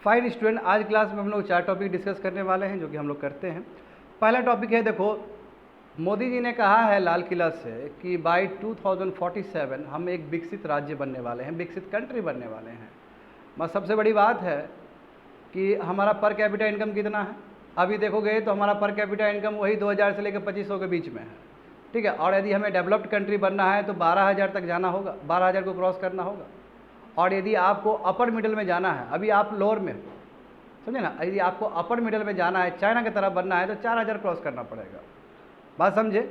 Fine student, आज class में हम लोग 4 टॉपिक डिस्कस करने वाले हैं जो कि हम लोग करते हैं। पहला टॉपिक है, देखो मोदी जी ने कहा है लाल किला से कि बाय 2047 हम एक विकसित राज्य बनने वाले हैं, विकसित कंट्री बनने वाले हैं। बस सबसे बड़ी बात है कि हमारा पर कैपिटा इनकम कितना है। अभी देखोगे तो हमारा पर कैपिटा इनकम वही 2000 से लेकर 2500 के बीच में है, ठीक है। और यदि हमें डेवलप्ड कंट्री बनना है तो 12,000 तक जाना होगा, 12,000 को क्रॉस करना होगा। और यदि आपको अपर मिडिल में जाना है, अभी आप लोअर में हो, समझे ना, यदि आपको अपर मिडिल में जाना है, चाइना की तरफ बनना है तो 4000 क्रॉस करना पड़ेगा। बात समझे।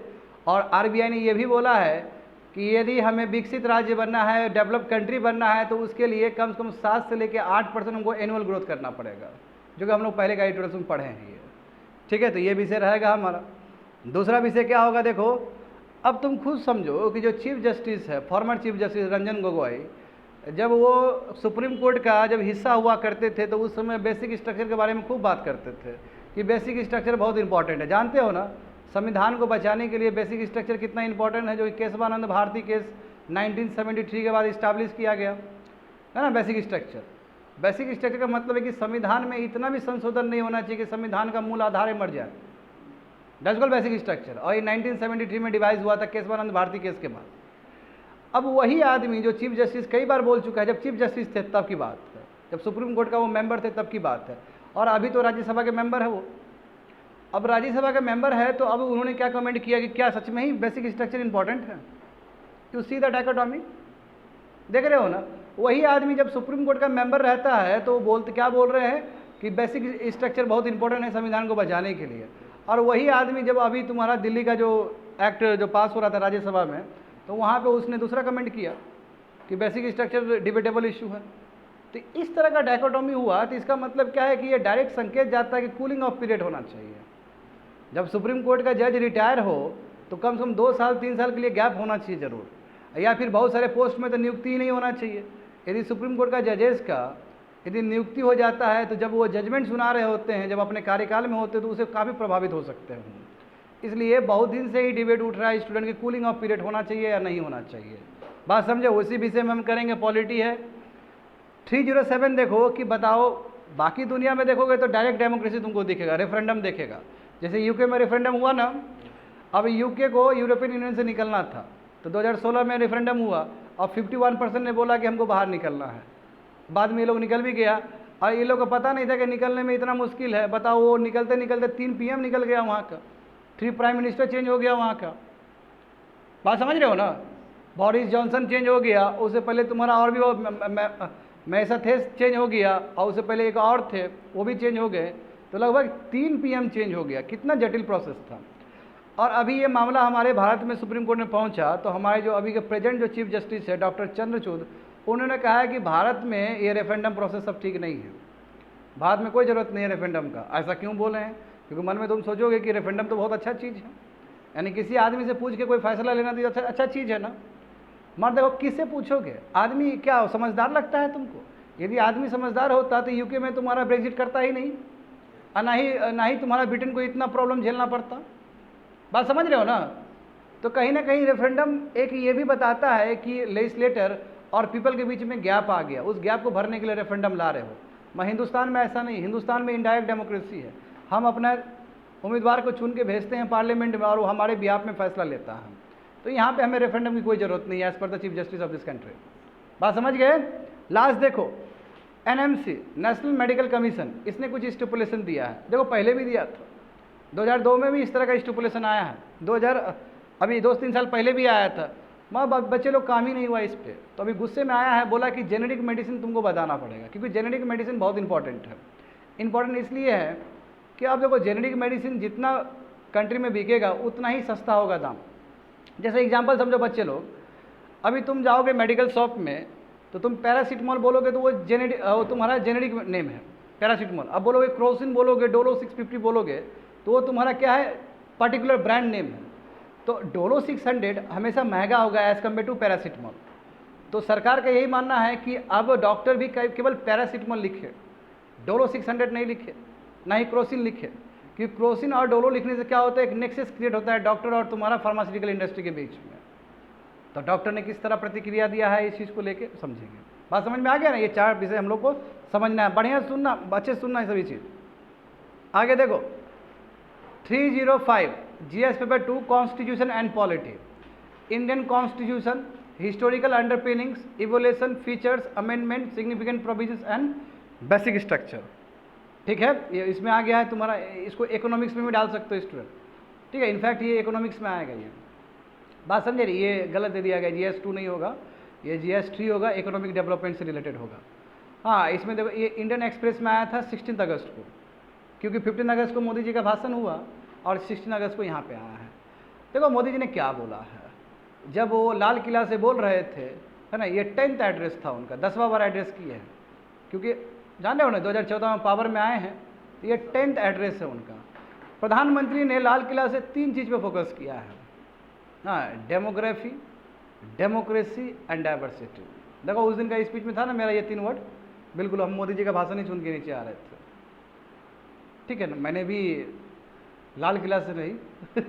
और आरबीआई ने यह भी बोला है कि यदि हमें विकसित राज्य बनना है, डेवलप कंट्री बनना है, तो उसके लिए कम से कम 7 से लेकर 8% हमको एनुअल ग्रोथ करना पड़ेगा, जो कि हम लोग पहले का इंट्रोडक्शन पढ़े हैं ये, ठीक है। तो ये विषय रहेगा हमारा। दूसरा विषय क्या होगा, देखो अब तुम खुद समझो कि जो चीफ जस्टिस है, former chief justice Ranjan Gogoi, जब वो सुप्रीम कोर्ट का जब हिस्सा हुआ करते थे तो उस समय बेसिक स्ट्रक्चर के बारे में खूब बात करते थे कि बेसिक स्ट्रक्चर बहुत इंपॉर्टेंट है। जानते हो ना, संविधान को बचाने के लिए बेसिक स्ट्रक्चर कितना इंपॉर्टेंट है, जो कि केशवानंद भारती केस 1973 के बाद इस्टाब्लिश किया गया है ना। बेसिक स्ट्रक्चर का मतलब है कि संविधान में इतना भी संशोधन नहीं होना चाहिए कि संविधान का मूल आधार मर जाए। That's called basic structure. और ये 1973 में डिवाइस हुआ था केशवानंद भारती केस के बाद। अब वही आदमी जो चीफ जस्टिस कई बार बोल चुका है, जब चीफ जस्टिस थे तब की बात है, जब सुप्रीम कोर्ट का वो मेंबर थे तब की बात है, और अभी तो राज्यसभा के मेंबर है वो। अब राज्यसभा के मेंबर है तो अब उन्होंने क्या कमेंट किया कि क्या सच में ही बेसिक स्ट्रक्चर इंपॉर्टेंट है। यू सी द डायकोटॉमी, देख रहे हो ना। वही आदमी जब सुप्रीम कोर्ट का मेंबर रहता है तो क्या बोल रहे हैं कि बेसिक स्ट्रक्चर बहुत इंपॉर्टेंट है संविधान को बचाने के लिए। और वही आदमी जब अभी तुम्हारा दिल्ली का जो एक्ट जो पास हो रहा था राज्यसभा में, तो वहाँ पे उसने दूसरा कमेंट किया कि बेसिक स्ट्रक्चर डिबेटेबल इशू है। तो इस तरह का डायकोटॉमी हुआ, तो इसका मतलब क्या है कि ये डायरेक्ट संकेत जाता है कि कूलिंग ऑफ पीरियड होना चाहिए। जब सुप्रीम कोर्ट का जज रिटायर हो तो कम से कम 2 साल 3 साल के लिए गैप होना चाहिए ज़रूर, या फिर बहुत सारे पोस्ट में तो नियुक्ति ही नहीं होना चाहिए। यदि सुप्रीम कोर्ट का जजेस का यदि नियुक्ति हो जाता है तो जब वो जजमेंट सुना रहे होते हैं, जब अपने कार्यकाल में होते हैं, तो उसे काफ़ी प्रभावित हो सकते हैं। इसलिए बहुत दिन से ही डिबेट उठ रहा है स्टूडेंट की कूलिंग ऑफ पीरियड होना चाहिए या नहीं होना चाहिए। बात समझे। उसी विषय में हम करेंगे। पॉलिटी है 307। देखो कि बताओ, बाकी दुनिया में देखोगे तो डायरेक्ट डेमोक्रेसी तुमको दिखेगा, रेफरेंडम दिखेगा। जैसे यूके में रेफरेंडम हुआ ना, अब यूके को यूरोपियन यूनियन से निकलना था तो 2016 में रेफरेंडम हुआ और 51% ने बोला कि हमको बाहर निकलना है। बाद में ये लोग निकल भी गया, और ये लोग को पता नहीं था कि निकलने में इतना मुश्किल है। बताओ, वो निकलते निकलते 3 PM निकल गया वहाँ का, 3 प्राइम मिनिस्टर चेंज हो गया वहाँ का। बात समझ रहे हो ना। बोरिस जॉनसन चेंज हो गया, उससे पहले तुम्हारा और भी वो मैसाथेस चेंज हो गया, और उससे पहले एक और थे वो भी चेंज हो गए। तो लगभग 3 PM चेंज हो गया। कितना जटिल प्रोसेस था। और अभी ये मामला हमारे भारत में सुप्रीम कोर्ट में पहुंचा तो हमारे जो अभी के प्रेजेंट जो चीफ जस्टिस है डॉक्टर चंद्रचूड़, उन्होंने कहा है कि भारत में ये रेफरेंडम प्रोसेस सब ठीक नहीं है, भारत में कोई ज़रूरत नहीं है रेफरेंडम का। ऐसा क्यों बोले हैं? क्योंकि मन में तुम सोचोगे कि रेफरेंडम तो बहुत अच्छा चीज़ है, यानी किसी आदमी से पूछ के कोई फैसला लेना तो अच्छा चीज़ है ना। मगर देखो किससे पूछोगे, आदमी क्या समझदार लगता है तुमको? यदि आदमी समझदार होता तो यूके में तुम्हारा ब्रेग्जिट करता ही नहीं, और ना ही तुम्हारा ब्रिटेन को इतना प्रॉब्लम झेलना पड़ता। बात समझ रहे हो ना। तो कहीं ना कहीं रेफरेंडम एक ये भी बताता है कि लेजिस्लेटर और पीपल के बीच में गैप आ गया, उस गैप को भरने के लिए रेफरेंडम ला रहे हो। मगर हिंदुस्तान में ऐसा नहीं, हिंदुस्तान में इनडायरेक्ट डेमोक्रेसी है। हम अपना उम्मीदवार को चुन के भेजते हैं पार्लियामेंट में और वो हमारे बिहाफ में फैसला लेता है। तो यहाँ पे हमें रेफरेंडम की कोई ज़रूरत नहीं है as per the chief justice of this country. बात समझ गए। लास्ट देखो, NMC नेशनल मेडिकल कमीशन, इसने कुछ स्टिपुलेशन दिया है। देखो पहले भी दिया था, 2002 में भी इस तरह का स्टिपुलेशन आया है, 2000 अभी 2-3 साल पहले भी आया था। मगर बच्चे लोग काम ही नहीं हुआ इस पर। तो अभी गुस्से में आया है, बोला कि जेनेरिक मेडिसिन तुमको बताना पड़ेगा, क्योंकि जेनेरिक मेडिसिन बहुत इंपॉर्टेंट है। इंपॉर्टेंट इसलिए है कि आप देखो जेनेरिक मेडिसिन जितना कंट्री में बिकेगा उतना ही सस्ता होगा दाम। जैसे एग्जाम्पल समझो, बच्चे लोग अभी तुम जाओगे मेडिकल शॉप में तो तुम पैरासीटामोल बोलोगे तो वो तुम्हारा जेनेरिक नेम है पैरासीटामोल। अब बोलोगे क्रोसिन, बोलोगे डोलो 650 बोलोगे तो वो तुम्हारा क्या है, पर्टिकुलर ब्रांड नेम है। तो डोलो 600 हमेशा महंगा होगा एज़ कम्पेयर टू पैरासीटामोल। तो सरकार का यही मानना है कि अब डॉक्टर भी केवल पैरासीटामोल लिखे, डोलो 600 नहीं लिखे, ना ही क्रोसिन लिखे। क्योंकि क्रोसिन और डोलो लिखने से क्या होता है, एक नेक्सस क्रिएट होता है डॉक्टर और तुम्हारा फार्मास्यूटिकल इंडस्ट्री के बीच में। तो डॉक्टर ने किस तरह प्रतिक्रिया दिया है इस चीज़ को लेके समझेंगे। बात समझ में आ गया ना? ये 4 विषय हम लोग को समझना है, बढ़िया सुनना, अच्छे से सुनना है सभी चीज़। आगे देखो 305 GS paper 2 constitution and polity, Indian constitution, historical underpinnings, evolution, features, amendment, significant provisions and basic structure. ठीक है, ये इसमें आ गया है तुम्हारा, इसको इकोनॉमिक्स में भी डाल सकते हो स्टूडेंट। ठीक है, इनफैक्ट ये इकोनॉमिक्स में आएगा। ये बात समझे? ये गलत दे दिया गया, जीएस 2 नहीं होगा, ये जीएस 3 होगा, इकोनॉमिक डेवलपमेंट से रिलेटेड होगा। हाँ, इसमें देखो ये इंडियन एक्सप्रेस में आया था 16 अगस्त को, क्योंकि 15 अगस्त को मोदी जी का भाषण हुआ और 16 अगस्त को यहाँ पे आया है। देखो मोदी जी ने क्या बोला है, जब वो लाल किला से बोल रहे थे, है ना, ये 10th एड्रेस था उनका, 10वां बार एड्रेस किए हैं, क्योंकि जान रहे हो ना 2014 में पावर में आए हैं, तो ये 10th एड्रेस है उनका। प्रधानमंत्री ने लाल किला से 3 चीज़ पे फोकस किया है, हाँ, डेमोग्राफी, डेमोक्रेसी एंड डाइवर्सिटी। देखो उस दिन का स्पीच में था ना मेरा ये 3 वर्ड, बिल्कुल हम मोदी जी का भाषण ही सुन के नीचे आ रहे थे। ठीक है ना, मैंने भी लाल किला से नहीं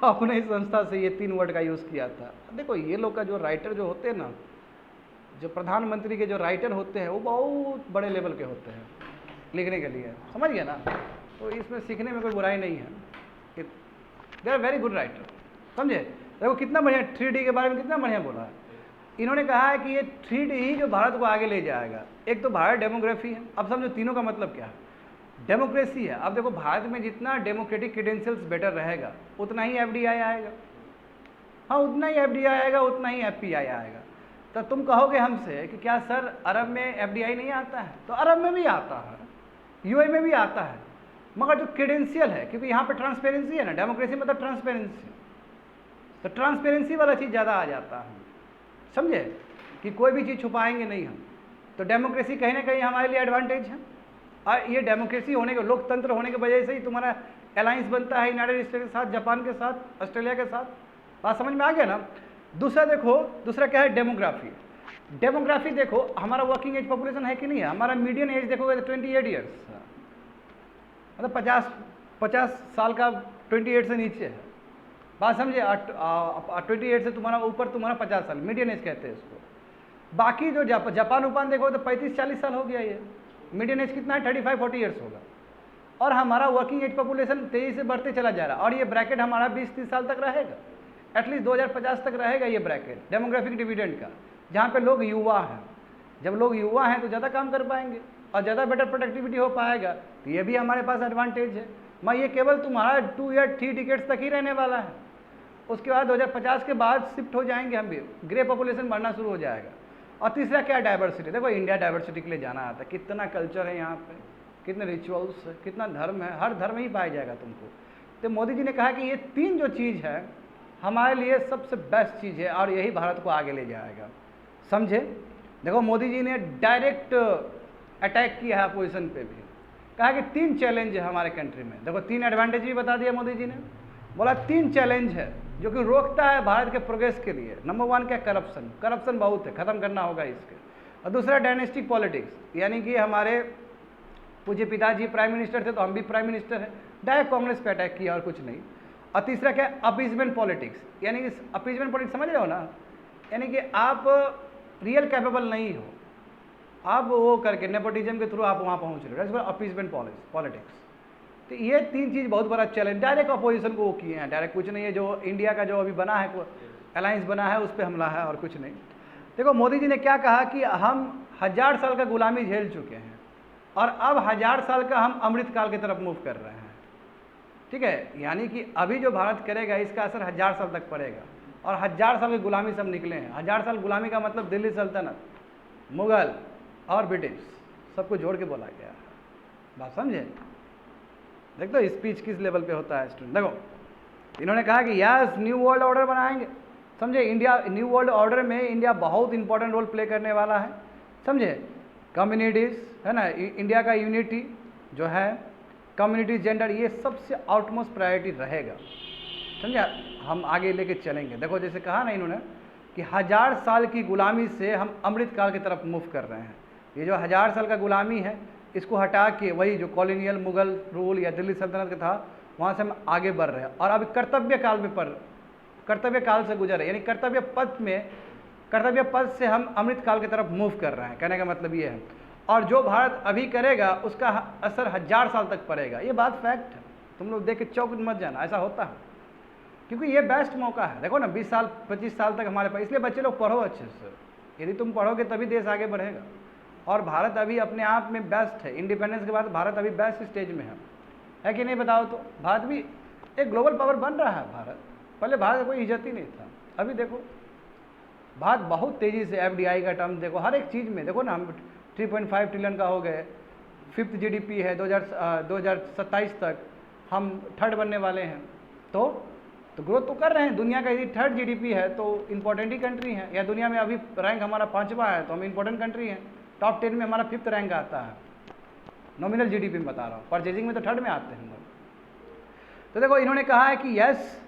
अपने ही संस्था से ये 3 वर्ड का यूज़ किया था। देखो ये लोग का जो राइटर जो होते हैं ना, जो प्रधानमंत्री के जो राइटर होते हैं वो बहुत बड़े लेवल के होते हैं लिखने के लिए, समझ गए ना? तो इसमें सीखने में कोई बुराई नहीं है, they are very good writer, समझे? देखो कितना बढ़िया 3D के बारे में कितना बढ़िया बोला है इन्होंने। कहा है कि ये 3D ही जो भारत को आगे ले जाएगा। एक तो भारत डेमोग्राफी है, अब समझो तीनों का मतलब क्या है। डेमोक्रेसी है, अब देखो भारत में जितना डेमोक्रेटिक क्रेडेंशियल्स बेटर रहेगा उतना ही FDI आएगा, हाँ उतना ही FDI आएगा, उतना ही FPI आएगा। तो तुम कहोगे हमसे कि क्या सर अरब में FDI नहीं आता है? तो अरब में भी आता है, UAE में भी आता है, मगर जो क्रेडेंशियल है, क्योंकि यहाँ पे ट्रांसपेरेंसी है ना, डेमोक्रेसी मतलब ट्रांसपेरेंसी, तो ट्रांसपेरेंसी वाला चीज़ ज़्यादा आ जाता है, समझे? कि कोई भी चीज़ छुपाएंगे नहीं हम। तो डेमोक्रेसी कहीं ना कहीं हमारे लिए एडवांटेज है, और ये डेमोक्रेसी होने के, लोकतंत्र होने की वजह से ही तुम्हारा अलायंस बनता है यूनाइटेड स्टेट के साथ, जापान के साथ, ऑस्ट्रेलिया के साथ। बात समझ में आ गया ना? दूसरा देखो, दूसरा क्या है, डेमोग्राफी। डेमोग्राफी देखो हमारा वर्किंग एज पॉपुलेशन है कि नहीं है, हमारा मीडियन एज देखोगे तो 28 ईयर्स, मतलब 50 साल का 28 से नीचे है। बात समझे? 28 से तुम्हारा ऊपर तुम्हारा 50 साल मीडियन एज कहते हैं इसको। बाकी जो जापान उपान देखो तो 35-40 साल हो गया, ये मीडियन एज कितना है, 35-40 ईयर्स होगा। और हमारा वर्किंग एज पॉपुलेशन तेज़ी से बढ़ते चला जा रहा है, और ये ब्रैकेट हमारा 20-30 साल तक रहेगा, एटलीस्ट 2050 तक रहेगा ये ब्रैकेट डेमोग्राफिक डिविडेंड का, जहाँ पे लोग युवा हैं। जब लोग युवा हैं तो ज़्यादा काम कर पाएंगे और ज़्यादा बेटर प्रोडक्टिविटी हो पाएगा, तो ये भी हमारे पास एडवांटेज है। मैं ये केवल तुम्हारा 2 या 3 डिकेड्स तक ही रहने वाला है, उसके बाद 2050 के बाद शिफ्ट हो जाएंगे हम भी, ग्रे पॉपुलेशन बढ़ना शुरू हो जाएगा। और तीसरा क्या, डाइवर्सिटी। देखो इंडिया डाइवर्सिटी के लिए जाना आता है, कितना कल्चर है यहाँ पे, कितने रिचुअल्स है, कितना धर्म है, हर धर्म ही पाया जाएगा तुमको। तो मोदी जी ने कहा कि ये 3 जो चीज़ है हमारे लिए सबसे बेस्ट चीज़ है और यही भारत को आगे ले जाएगा, समझे? देखो मोदी जी ने डायरेक्ट अटैक किया है अपोजिशन पे भी, कहा कि 3 चैलेंज है हमारे कंट्री में। देखो 3 एडवांटेज भी बता दिया मोदी जी ने, बोला 3 चैलेंज है जो कि रोकता है भारत के प्रोग्रेस के लिए। नंबर 1 क्या, करप्शन। करप्शन बहुत है, ख़त्म करना होगा इसके। और दूसरा डायनेस्टिक पॉलिटिक्स, यानी कि हमारे पूज्य पिताजी प्राइम मिनिस्टर थे तो हम भी प्राइम मिनिस्टर हैं, डायरेक्ट कांग्रेस पे अटैक किया और कुछ नहीं। और तीसरा क्या, अपीजमेंट पॉलिटिक्स, यानी कि अपीजमेंट पॉलिटिक्स समझ रहे हो ना, यानी कि आप रियल कैपेबल नहीं हो, आप वो करके नेपोटिज्म के थ्रू आप वहाँ पहुँच रहे हो, अपीजमेंट पॉलिटिक्स। तो ये 3 चीज़ बहुत बड़ा चैलेंज, डायरेक्ट अपोजिशन को वो किए हैं, डायरेक्ट कुछ नहीं है। जो इंडिया का जो अभी बना है अलायंस बना है उस पर हमला है और कुछ नहीं। देखो मोदी जी ने क्या कहा कि हम 1000 साल का गुलामी झेल चुके हैं और अब 1000 साल का हम अमृतकाल की तरफ मूव कर रहे हैं, ठीक है? यानी कि अभी जो भारत करेगा इसका असर 1000 साल तक पड़ेगा, और 1000 साल की गुलामी सब निकले हैं। 1000 साल गुलामी का मतलब दिल्ली सल्तनत, मुग़ल और ब्रिटिश सबको जोड़ के बोला गया है। बात समझे? देख दो स्पीच किस लेवल पे होता है स्टूडेंट। देखो इन्होंने कहा कि यस न्यू वर्ल्ड ऑर्डर बनाएंगे, समझे? इंडिया न्यू वर्ल्ड ऑर्डर में इंडिया बहुत इंपॉर्टेंट रोल प्ले करने वाला है, समझे? कम्युनिटीज़ है ना, इंडिया का यूनिटी जो है, कम्युनिटी, जेंडर, ये सबसे आउटमोस्ट प्रायोरिटी रहेगा, समझे? हम आगे लेके चलेंगे। देखो जैसे कहा ना इन्होंने कि 1000 साल की गुलामी से हम अमृतकाल की तरफ मूव कर रहे हैं। ये जो 1000 साल का गुलामी है इसको हटा के वही जो कॉलोनियल मुग़ल रूल या दिल्ली सल्तनत का था वहाँ से हम आगे बढ़ रहे हैं, और अभी कर्तव्य काल में कर्तव्य काल से गुजर रहे, यानी कर्तव्य पथ में कर्तव्य पथ से हम अमृत काल की तरफ मूव कर रहे हैं, कहने का मतलब ये है। और जो भारत अभी करेगा उसका असर 1000 साल तक पड़ेगा, ये बात फैक्ट है। तुम लोग देख के चौंक मत जाना, ऐसा होता है, क्योंकि ये बेस्ट मौका है। देखो ना 20 साल 25 साल तक हमारे पास, इसलिए बच्चे लोग पढ़ो अच्छे से। यदि तुम पढ़ोगे तभी देश आगे बढ़ेगा। और भारत अभी अपने आप में बेस्ट है, इंडिपेंडेंस के बाद भारत अभी बेस्ट स्टेज में है कि नहीं बताओ तो? भारत भी एक ग्लोबल पावर बन रहा है भारत। पहले भारत कोई इज्जत ही नहीं था, अभी देखो भारत बहुत तेज़ी से FDI का टर्म देखो, हर एक चीज़ में देखो ना, हम 3.5 ट्रिलियन का हो गए, 5th GDP है 2027 तक हम 3rd बनने वाले हैं। तो ग्रोथ तो कर रहे हैं। दुनिया का यदि 3rd GDP है तो इंपॉर्टेंट ही कंट्री है, या दुनिया में अभी रैंक हमारा 5वां है तो हम इंपॉर्टेंट कंट्री है। टॉप 10 में हमारा 5th रैंक आता है, नॉमिनल GDP में बता रहा हूँ, परचेजिंग में तो 3rd में आते हैं हम लोग। तो देखो इन्होंने कहा है कि यस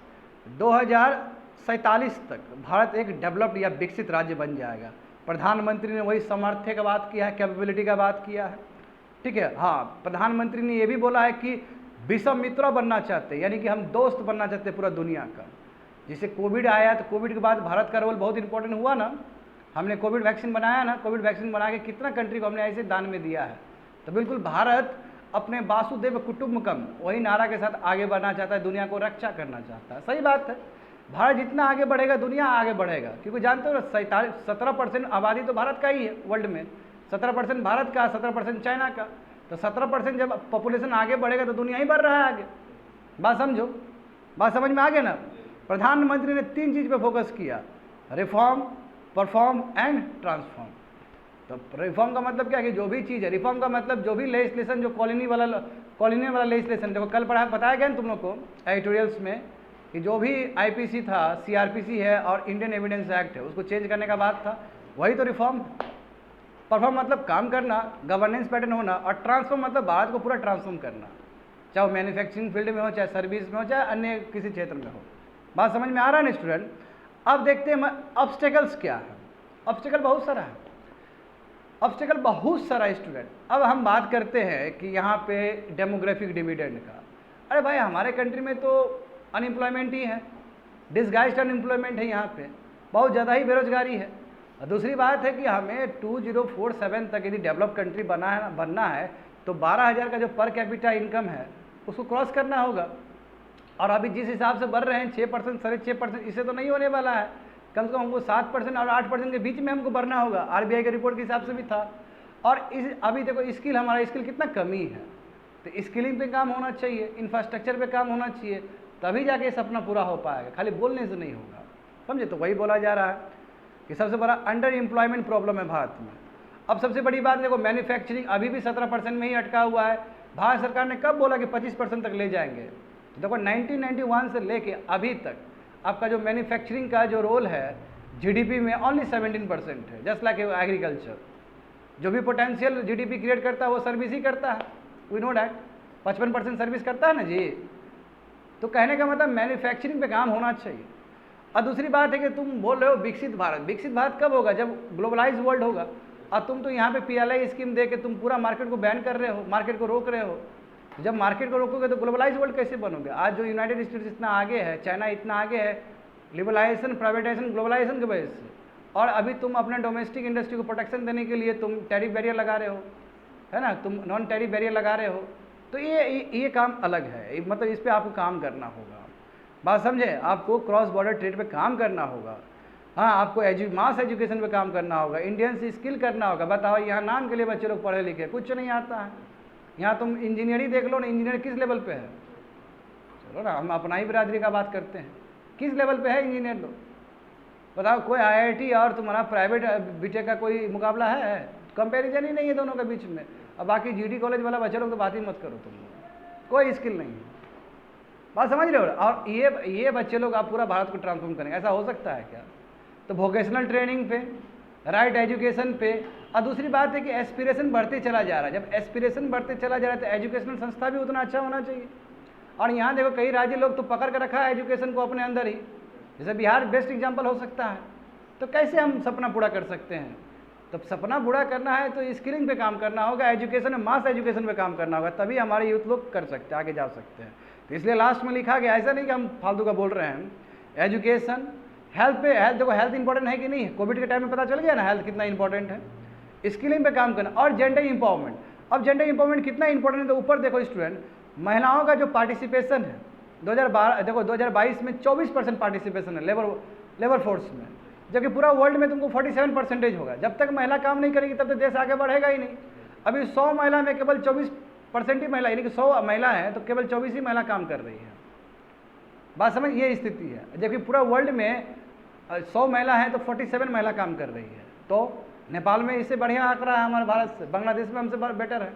2047 तक भारत एक डेवलप्ड या विकसित राज्य बन जाएगा। प्रधानमंत्री ने वही सामर्थ्य का बात किया है, कैपेबिलिटी का बात किया है, ठीक है। हाँ, प्रधानमंत्री ने ये भी बोला है कि विषम मित्र बनना चाहते हैं, यानी कि हम दोस्त बनना चाहते हैं पूरा दुनिया का। जैसे कोविड आया तो कोविड के बाद भारत का रोल बहुत इंपॉर्टेंट हुआ ना, हमने कोविड वैक्सीन बनाया ना, कोविड वैक्सीन बना के कितना कंट्री को हमने ऐसे दान में दिया है। तो बिल्कुल भारत अपने वासुदेव कुटुंबकम वही नारा के साथ आगे बढ़ना चाहता है, दुनिया को रक्षा करना चाहता है। सही बात है, भारत जितना आगे बढ़ेगा दुनिया आगे बढ़ेगा, क्योंकि जानते हो ना 17% आबादी तो भारत का ही है वर्ल्ड में, 17% भारत का, 17% चाइना का। तो 17% जब पॉपुलेशन आगे बढ़ेगा तो दुनिया ही बढ़ रहा है आगे। बात समझो, बात समझ में आ गया ना। प्रधानमंत्री ने 3 चीज़ पे फोकस किया, रिफॉर्म, परफॉर्म एंड ट्रांसफॉर्म। तो रिफॉर्म का मतलब क्या है कि जो भी चीज़ है, रिफॉर्म का मतलब जो भी लेजिस्लेशन, जो कॉलोनी वाला लेजिस्लेशन, देखो कल बताया गया ना तुम लोग को एडिटोरियल्स में कि जो भी IPC था, CRPC है और इंडियन एविडेंस एक्ट है, उसको चेंज करने का बात था, वही तो रिफॉर्म। परफॉर्म मतलब काम करना, गवर्नेंस पैटर्न होना, और ट्रांसफॉर्म मतलब भारत को पूरा ट्रांसफॉर्म करना, चाहे वो मैन्युफैक्चरिंग फील्ड में हो, चाहे सर्विस में हो, चाहे अन्य किसी क्षेत्र में हो। बात समझ में आ रहा है ना स्टूडेंट? अब देखते हैं ऑब्स्टेकल्स क्या है। ऑब्स्टेकल बहुत सारा है, ऑब्स्टेकल बहुत सारा है स्टूडेंट। अब हम बात करते हैं कि यहाँ पे डेमोग्राफिक डिविडेंड का। अरे भाई हमारे कंट्री में तो अनएम्प्लॉयमेंट ही है, डिसगाइज्ड अनएम्प्लॉयमेंट है, यहाँ पे बहुत ज़्यादा ही बेरोजगारी है। और दूसरी बात है कि हमें 2047 तक यदि डेवलप कंट्री बनना है तो 12,000 का जो पर कैपिटा इनकम है उसको क्रॉस करना होगा। और अभी जिस हिसाब से बढ़ रहे हैं 6%, 6.5%, इससे तो नहीं होने वाला है। कम से कम हमको 7% और 8% के बीच में हमको बढ़ना होगा, RBI के रिपोर्ट के हिसाब से भी था। और अभी देखो स्किल, हमारा स्किल कितना कमी है, तो स्किलिंग पे काम होना चाहिए, इंफ्रास्ट्रक्चर पे काम होना चाहिए, तभी जाके सपना पूरा हो पाएगा, खाली बोलने से नहीं होगा। समझे? तो वही बोला जा रहा है कि सबसे बड़ा अंडर एम्प्लॉयमेंट प्रॉब्लम है भारत में। अब सबसे बड़ी बात देखो, मैन्युफैक्चरिंग अभी भी 17% में ही अटका हुआ है। भारत सरकार ने कब बोला कि 25% तक ले जाएंगे? तो देखो 1991 से लेके अभी तक आपका जो मैन्युफैक्चरिंग का जो रोल है GDP में ओनली 17% है, जस्ट लाइक एग्रीकल्चर। जो भी पोटेंशियल GDP क्रिएट करता है वो सर्विस ही करता है, वी नो डैट। 55% सर्विस करता है ना जी। तो कहने का मतलब मैन्युफैक्चरिंग पे काम होना चाहिए। और दूसरी बात है कि तुम बोल रहे हो विकसित भारत, विकसित भारत कब होगा? जब ग्लोबलाइज वर्ल्ड होगा। और तुम तो यहाँ पे PLI स्कीम दे के तुम पूरा मार्केट को बैन कर रहे हो, मार्केट को रोक रहे हो। जब मार्केट को रोकोगे तो ग्लोबलाइज वर्ल्ड कैसे बनोगे? आज जो यूनाइटेड स्टेट्स इतना आगे है, चाइना इतना आगे है, लिबरलाइजेशन, प्राइवेटाइजेशन, ग्लोबलाइजेशन की वजह से। और अभी तुम अपने डोमेस्टिक इंडस्ट्री को प्रोटेक्शन देने के लिए तुम टैरिफ बैरियर लगा रहे हो, है ना, तुम नॉन टैरिफ बैरियर लगा रहे हो। तो ये काम अलग है, मतलब इस पर आपको काम करना होगा। बात समझे? आपको क्रॉस बॉर्डर ट्रेड पे काम करना होगा। हाँ, आपको मास एजुकेशन पे काम करना होगा, इंडियन से स्किल करना होगा। बताओ, यहाँ नाम के लिए बच्चे लोग पढ़े लिखे, कुछ नहीं आता है। यहाँ तुम इंजीनियरिंग देख लो ना, इंजीनियर किस लेवल पे है? चलो ना, हम अपना ही बिरादरी का बात करते हैं, किस लेवल पे है इंजीनियर लोग? बताओ, कोई IIT और तुम्हारा प्राइवेट बीटेक का कोई मुकाबला है? कंपेरिजन ही नहीं है दोनों के बीच में। अब बाकी GD कॉलेज वाला बच्चे लोग तो बात ही मत करो, तुम लोग कोई स्किल नहीं है। बात समझ रहे हो? और ये बच्चे लोग आप पूरा भारत को ट्रांसफॉर्म करेंगे, ऐसा हो सकता है क्या? तो वोकेशनल ट्रेनिंग पे, राइट एजुकेशन पे। और दूसरी बात है कि एस्पिरेशन बढ़ते चला जा रहा है। जब एस्पिरेशन बढ़ते चला जा रहा है तो एजुकेशनल संस्था भी उतना अच्छा होना चाहिए। और यहाँ देखो कई राज्य लोग तो पकड़ कर रखा है एजुकेशन को अपने अंदर ही, जैसे बिहार बेस्ट एग्जाम्पल हो सकता है। तो कैसे हम सपना पूरा कर सकते हैं? तो सपना पूरा करना है तो स्किलिंग पे काम करना होगा, एजुकेशन में मास एजुकेशन पे काम करना होगा, तभी हमारे यूथ लोग कर सकते हैं, आगे जा सकते हैं। तो इसलिए लास्ट में लिखा गया, ऐसा नहीं कि हम फालतू का बोल रहे हैं। एजुकेशन, हेल्थ देखो, हेल्थ इंपॉर्टेंट है कि नहीं है, कोविड के टाइम में पता चल गया ना हेल्थ कितना इंपॉर्टेंट है। स्किलिंग पे काम करना और जेंडर इंपावरमेंट। अब जेंडर इंपावरमेंट कितना इंपॉर्टेंट है, तो ऊपर देखो स्टूडेंट, महिलाओं का जो पार्टिसिपेशन है 2012 देखो 2022 में 24% पार्टिसिपेशन है लेबर फोर्स में, जबकि पूरा वर्ल्ड में तुमको 47% होगा। जब तक महिला काम नहीं करेगी तब तक देश आगे बढ़ेगा ही नहीं। अभी 100 महिला में केवल 24% ही महिला, यानी कि 100 महिला है तो केवल 24 ही महिला काम कर रही है। बात समझ, ये स्थिति है, जबकि पूरा वर्ल्ड में 100 महिला है तो 47 महिला काम कर रही है। तो नेपाल में इससे बढ़िया आंकड़ा है हमारे भारत से, बांग्लादेश में हमसे बेटर है,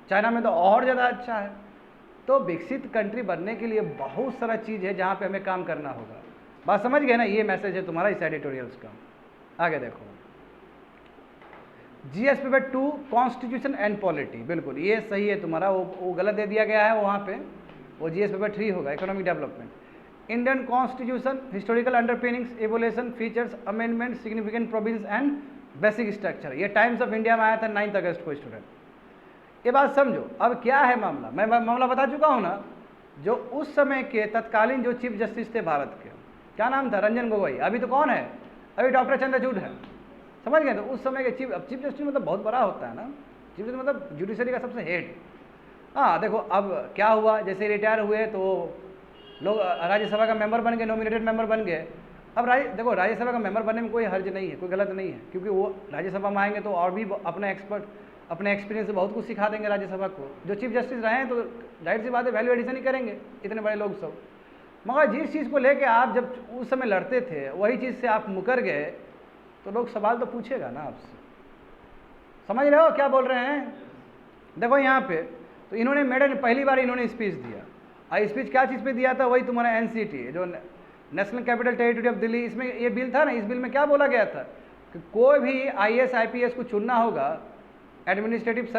चाइना में तो और ज़्यादा अच्छा है। तो विकसित कंट्री बनने के लिए बहुत सारा चीज़ है जहाँ पे हमें काम करना होगा। बात समझ गए ना, ये मैसेज है तुम्हारा इस एडिटोरियल्स का। आगे देखो, GS paper 2 constitution and polity, बिल्कुल ये सही है तुम्हारा, वो गलत दे दिया गया है वहाँ पे, वो जीएस पेपर 3 होगा, economic development. Indian constitution, historical underpinnings, evolution, features, amendment, significant provisions and basic structure. ये टाइम्स ऑफ इंडिया में आया था 9 अगस्त को स्टूडेंट। ये बात समझो। अब क्या है मामला, मैं मामला बता चुका हूँ ना। जो उस समय के तत्कालीन जो चीफ जस्टिस थे भारत के, क्या नाम था, रंजन गोगोई। अभी तो कौन है, अभी डॉक्टर चंद्रचूड़ है, समझ गए। तो उस समय के चीफ जस्टिस मतलब बहुत बड़ा होता है ना, चीफ जस्टिस मतलब जुडिशरी का सबसे हेड। हाँ देखो, अब क्या हुआ, जैसे रिटायर हुए तो लोग राज्यसभा का मेंबर बन गए, नॉमिनेटेड मेंबर बन गए। अब देखो राज्यसभा का मेंबर बनने में कोई हर्ज नहीं है, कोई गलत नहीं है, क्योंकि वो राज्यसभा में आएंगे तो और भी अपने एक्सपीरियंस से बहुत कुछ सिखा देंगे राज्यसभा को। जो चीफ जस्टिस रहे हैं तो जाहिर सी बात है वैल्यू एडिशन ही करेंगे, इतने बड़े लोग सब। मगर जिस चीज़ को लेके आप जब उस समय लड़ते थे वही चीज़ से आप मुकर गए तो लोग सवाल तो पूछेगा ना आपसे। समझ रहे हो क्या बोल रहे हैं। देखो यहाँ पे तो इन्होंने मेडल पहली बार इन्होंने स्पीच दिया, और स्पीच क्या चीज़ पे दिया था, वही तुम्हारा एनसीटी जो national capital territory of Delhi, इसमें ये बिल था ना, इस बिल में क्या बोला गया था कि कोई भी आईएएस आईपीएस को चुनना होगा, एडमिनिस्ट्रेटिव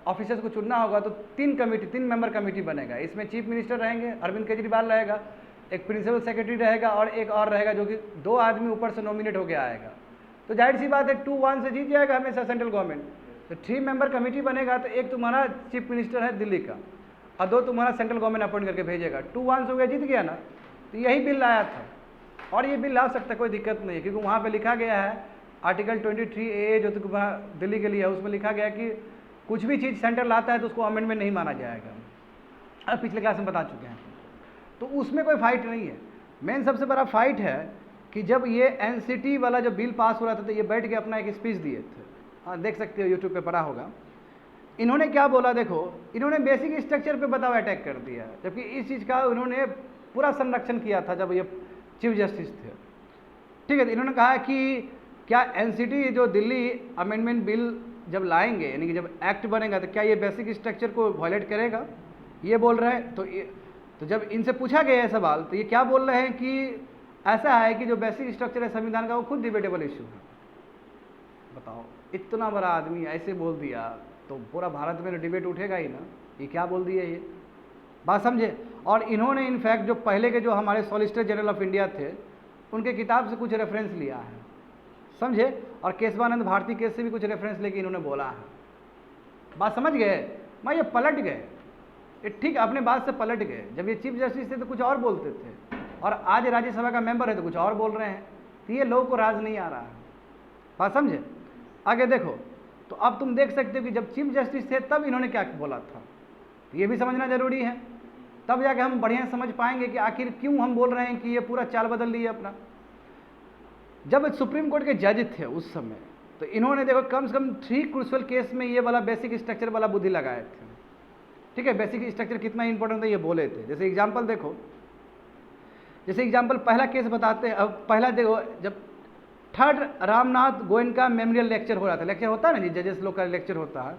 ऑफिसर्स को चुनना होगा तो 3 मेंबर कमेटी बनेगा। इसमें चीफ मिनिस्टर रहेंगे, अरविंद केजरीवाल रहेगा, एक प्रिंसिपल सेक्रेटरी रहेगा और एक और रहेगा जो कि 2 आदमी ऊपर से नॉमिनेट होकर आएगा। तो जाहिर सी बात है 2-1 से जीत जाएगा हमेशा सेंट्रल गवर्नमेंट। तो 3 मेंबर कमेटी बनेगा, तो एक तुम्हारा चीफ मिनिस्टर है दिल्ली का और 2 तुम्हारा सेंट्रल गवर्नमेंट अपॉइंट करके भेजेगा। 2-1 से हो गया, जीत गया ना। तो यही बिल लाया था और ये बिल ला सकता है, कोई दिक्कत नहीं है, क्योंकि वहाँ पे लिखा गया है आर्टिकल 23A जो तुम्हारा दिल्ली के लिए है, उसमें लिखा गया कि कुछ भी चीज़ सेंटर लाता है तो उसको अमेंडमेंट नहीं माना जाएगा। अब पिछले क्लास में बता चुके हैं, तो उसमें कोई फाइट नहीं है। मेन सबसे बड़ा फाइट है कि जब ये एनसीटी वाला जो बिल पास हो रहा था तो ये बैठ के अपना एक स्पीच दिए थे। हाँ देख सकते हो, यूट्यूब पे पढ़ा होगा। इन्होंने क्या बोला देखो, इन्होंने बेसिक स्ट्रक्चर पे बताओ अटैक कर दिया, जबकि इस चीज़ का उन्होंने पूरा संरक्षण किया था जब ये चीफ जस्टिस थे। ठीक है, तो इन्होंने कहा कि क्या एनसीटी जो दिल्ली अमेंडमेंट बिल जब लाएंगे, यानी कि जब एक्ट बनेगा, तो क्या ये बेसिक स्ट्रक्चर को वायलेट करेगा, ये बोल रहे हैं। तो जब इनसे पूछा गया है सवाल तो ये क्या बोल रहे हैं कि ऐसा है कि जो बेसिक स्ट्रक्चर है संविधान का वो खुद डिबेटेबल इशू है। बताओ, इतना बड़ा आदमी ऐसे बोल दिया तो पूरा भारत में डिबेट उठेगा ही ना, ये क्या बोल दिया ये बात समझे। और इन्होंने इनफैक्ट जो पहले के जो हमारे सॉलिसिटर जनरल ऑफ इंडिया थे उनके किताब से कुछ रेफरेंस लिया है, समझे। और केशवानंद भारती केस से भी कुछ रेफरेंस लेके इन्होंने बोला है। बात समझ गए। मैं ये पलट गए, ये ठीक अपने बात से पलट गए। जब ये चीफ जस्टिस थे तो कुछ और बोलते थे और आज राज्यसभा का मेंबर है तो कुछ और बोल रहे हैं। तो ये लोगों को राज नहीं आ रहा है, बात समझे। आगे देखो, तो अब तुम देख सकते हो कि जब चीफ जस्टिस थे तब इन्होंने क्या बोला था, तो ये भी समझना जरूरी है, तब जाके हम बढ़िया समझ पाएंगे कि आखिर क्यों हम बोल रहे हैं कि ये पूरा चाल बदल लिया अपना। जब सुप्रीम कोर्ट के जज थे उस समय तो इन्होंने देखो कम से कम 3 क्रूशियल केस में ये वाला बेसिक स्ट्रक्चर वाला बुद्धि लगाए थे। ठीक है, बेसिक स्ट्रक्चर कितना इंपॉर्टेंट था ये बोले थे। जैसे एग्जांपल देखो, जैसे एग्जांपल पहला केस बताते हैं। अब पहला देखो, जब 3rd Ramnath Goenka memorial lecture हो रहा था, लेक्चर होता है ना जी, जजेस लोग का लेक्चर होता है,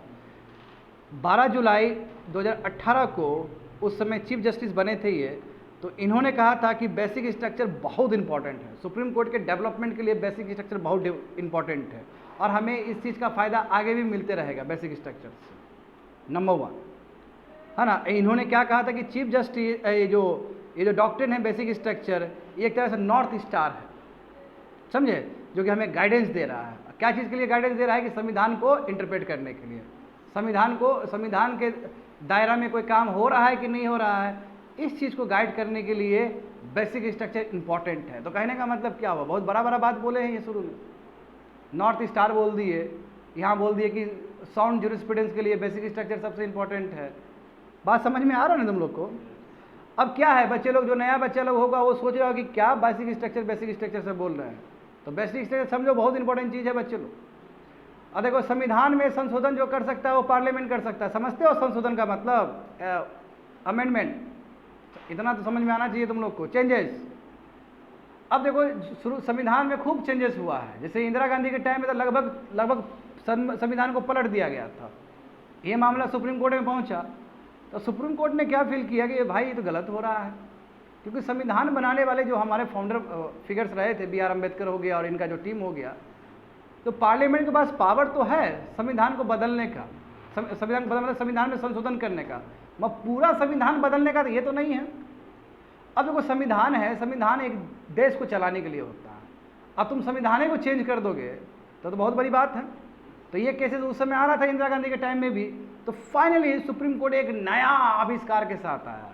12 जुलाई 2018 को उस समय चीफ जस्टिस बने थे ये। तो इन्होंने कहा था कि बेसिक स्ट्रक्चर बहुत इंपॉर्टेंट है, सुप्रीम कोर्ट के डेवलपमेंट के लिए बेसिक स्ट्रक्चर बहुत इंपॉर्टेंट है और हमें इस चीज़ का फ़ायदा आगे भी मिलते रहेगा बेसिक स्ट्रक्चर से, नंबर 1 है ना। इन्होंने क्या कहा था कि चीफ जस्टिस ये जो डॉक्ट्रिन है बेसिक स्ट्रक्चर, ये एक तरह से नॉर्थ स्टार है, समझे, जो कि हमें गाइडेंस दे रहा है। क्या चीज़ के लिए गाइडेंस दे रहा है कि संविधान को इंटरप्रेट करने के लिए, संविधान के दायरा में कोई काम हो रहा है कि नहीं हो रहा है, इस चीज़ को गाइड करने के लिए बेसिक स्ट्रक्चर इंपॉर्टेंट है। तो कहने का मतलब क्या हुआ, बहुत बड़ा बड़ा बात बोले हैं ये शुरू में, नॉर्थ स्टार बोल दिए, यहाँ बोल दिए कि साउंड ज्यूरिस्प्रूडेंस के लिए बेसिक स्ट्रक्चर सबसे इंपॉर्टेंट है। बात समझ में आ रहा है ना तुम लोग को? अब क्या है, बच्चे लोग, जो नया बच्चा लोग होगा वो सोच रहा होगा कि क्या बेसिक स्ट्रक्चर से बोल रहे हैं। तो बेसिक स्ट्रक्चर समझो बहुत इंपॉर्टेंट चीज़ है बच्चे लोग। और देखो, संविधान में संशोधन जो कर सकता है वो पार्लियामेंट कर सकता है। समझते हो संशोधन का मतलब? अमेंडमेंट। इतना तो समझ में आना चाहिए तुम लोग को। चेंजेस, अब देखो संविधान में खूब चेंजेस हुआ है। जैसे इंदिरा गांधी के टाइम में तो लगभग संविधान को पलट दिया गया था। ये मामला सुप्रीम कोर्ट में पहुंचा तो सुप्रीम कोर्ट ने क्या फील किया कि भाई ये तो गलत हो रहा है, क्योंकि संविधान बनाने वाले जो हमारे फाउंडर फिगर्स रहे थे, बी आर अम्बेडकर हो गया और इनका जो टीम हो गया, तो पार्लियामेंट के पास पावर तो है संविधान को बदलने का, संविधान को मतलब संविधान में संशोधन करने का, मगर पूरा संविधान बदलने का तो ये तो नहीं है। अब देखो संविधान है, संविधान एक देश को चलाने के लिए होता है। अब तुम संविधान को चेंज कर दोगे तो बहुत बड़ी बात है। तो ये केसेस उस समय आ रहा था इंदिरा गांधी के टाइम में भी। तो फाइनली सुप्रीम कोर्ट एक नया आविष्कार के साथ आया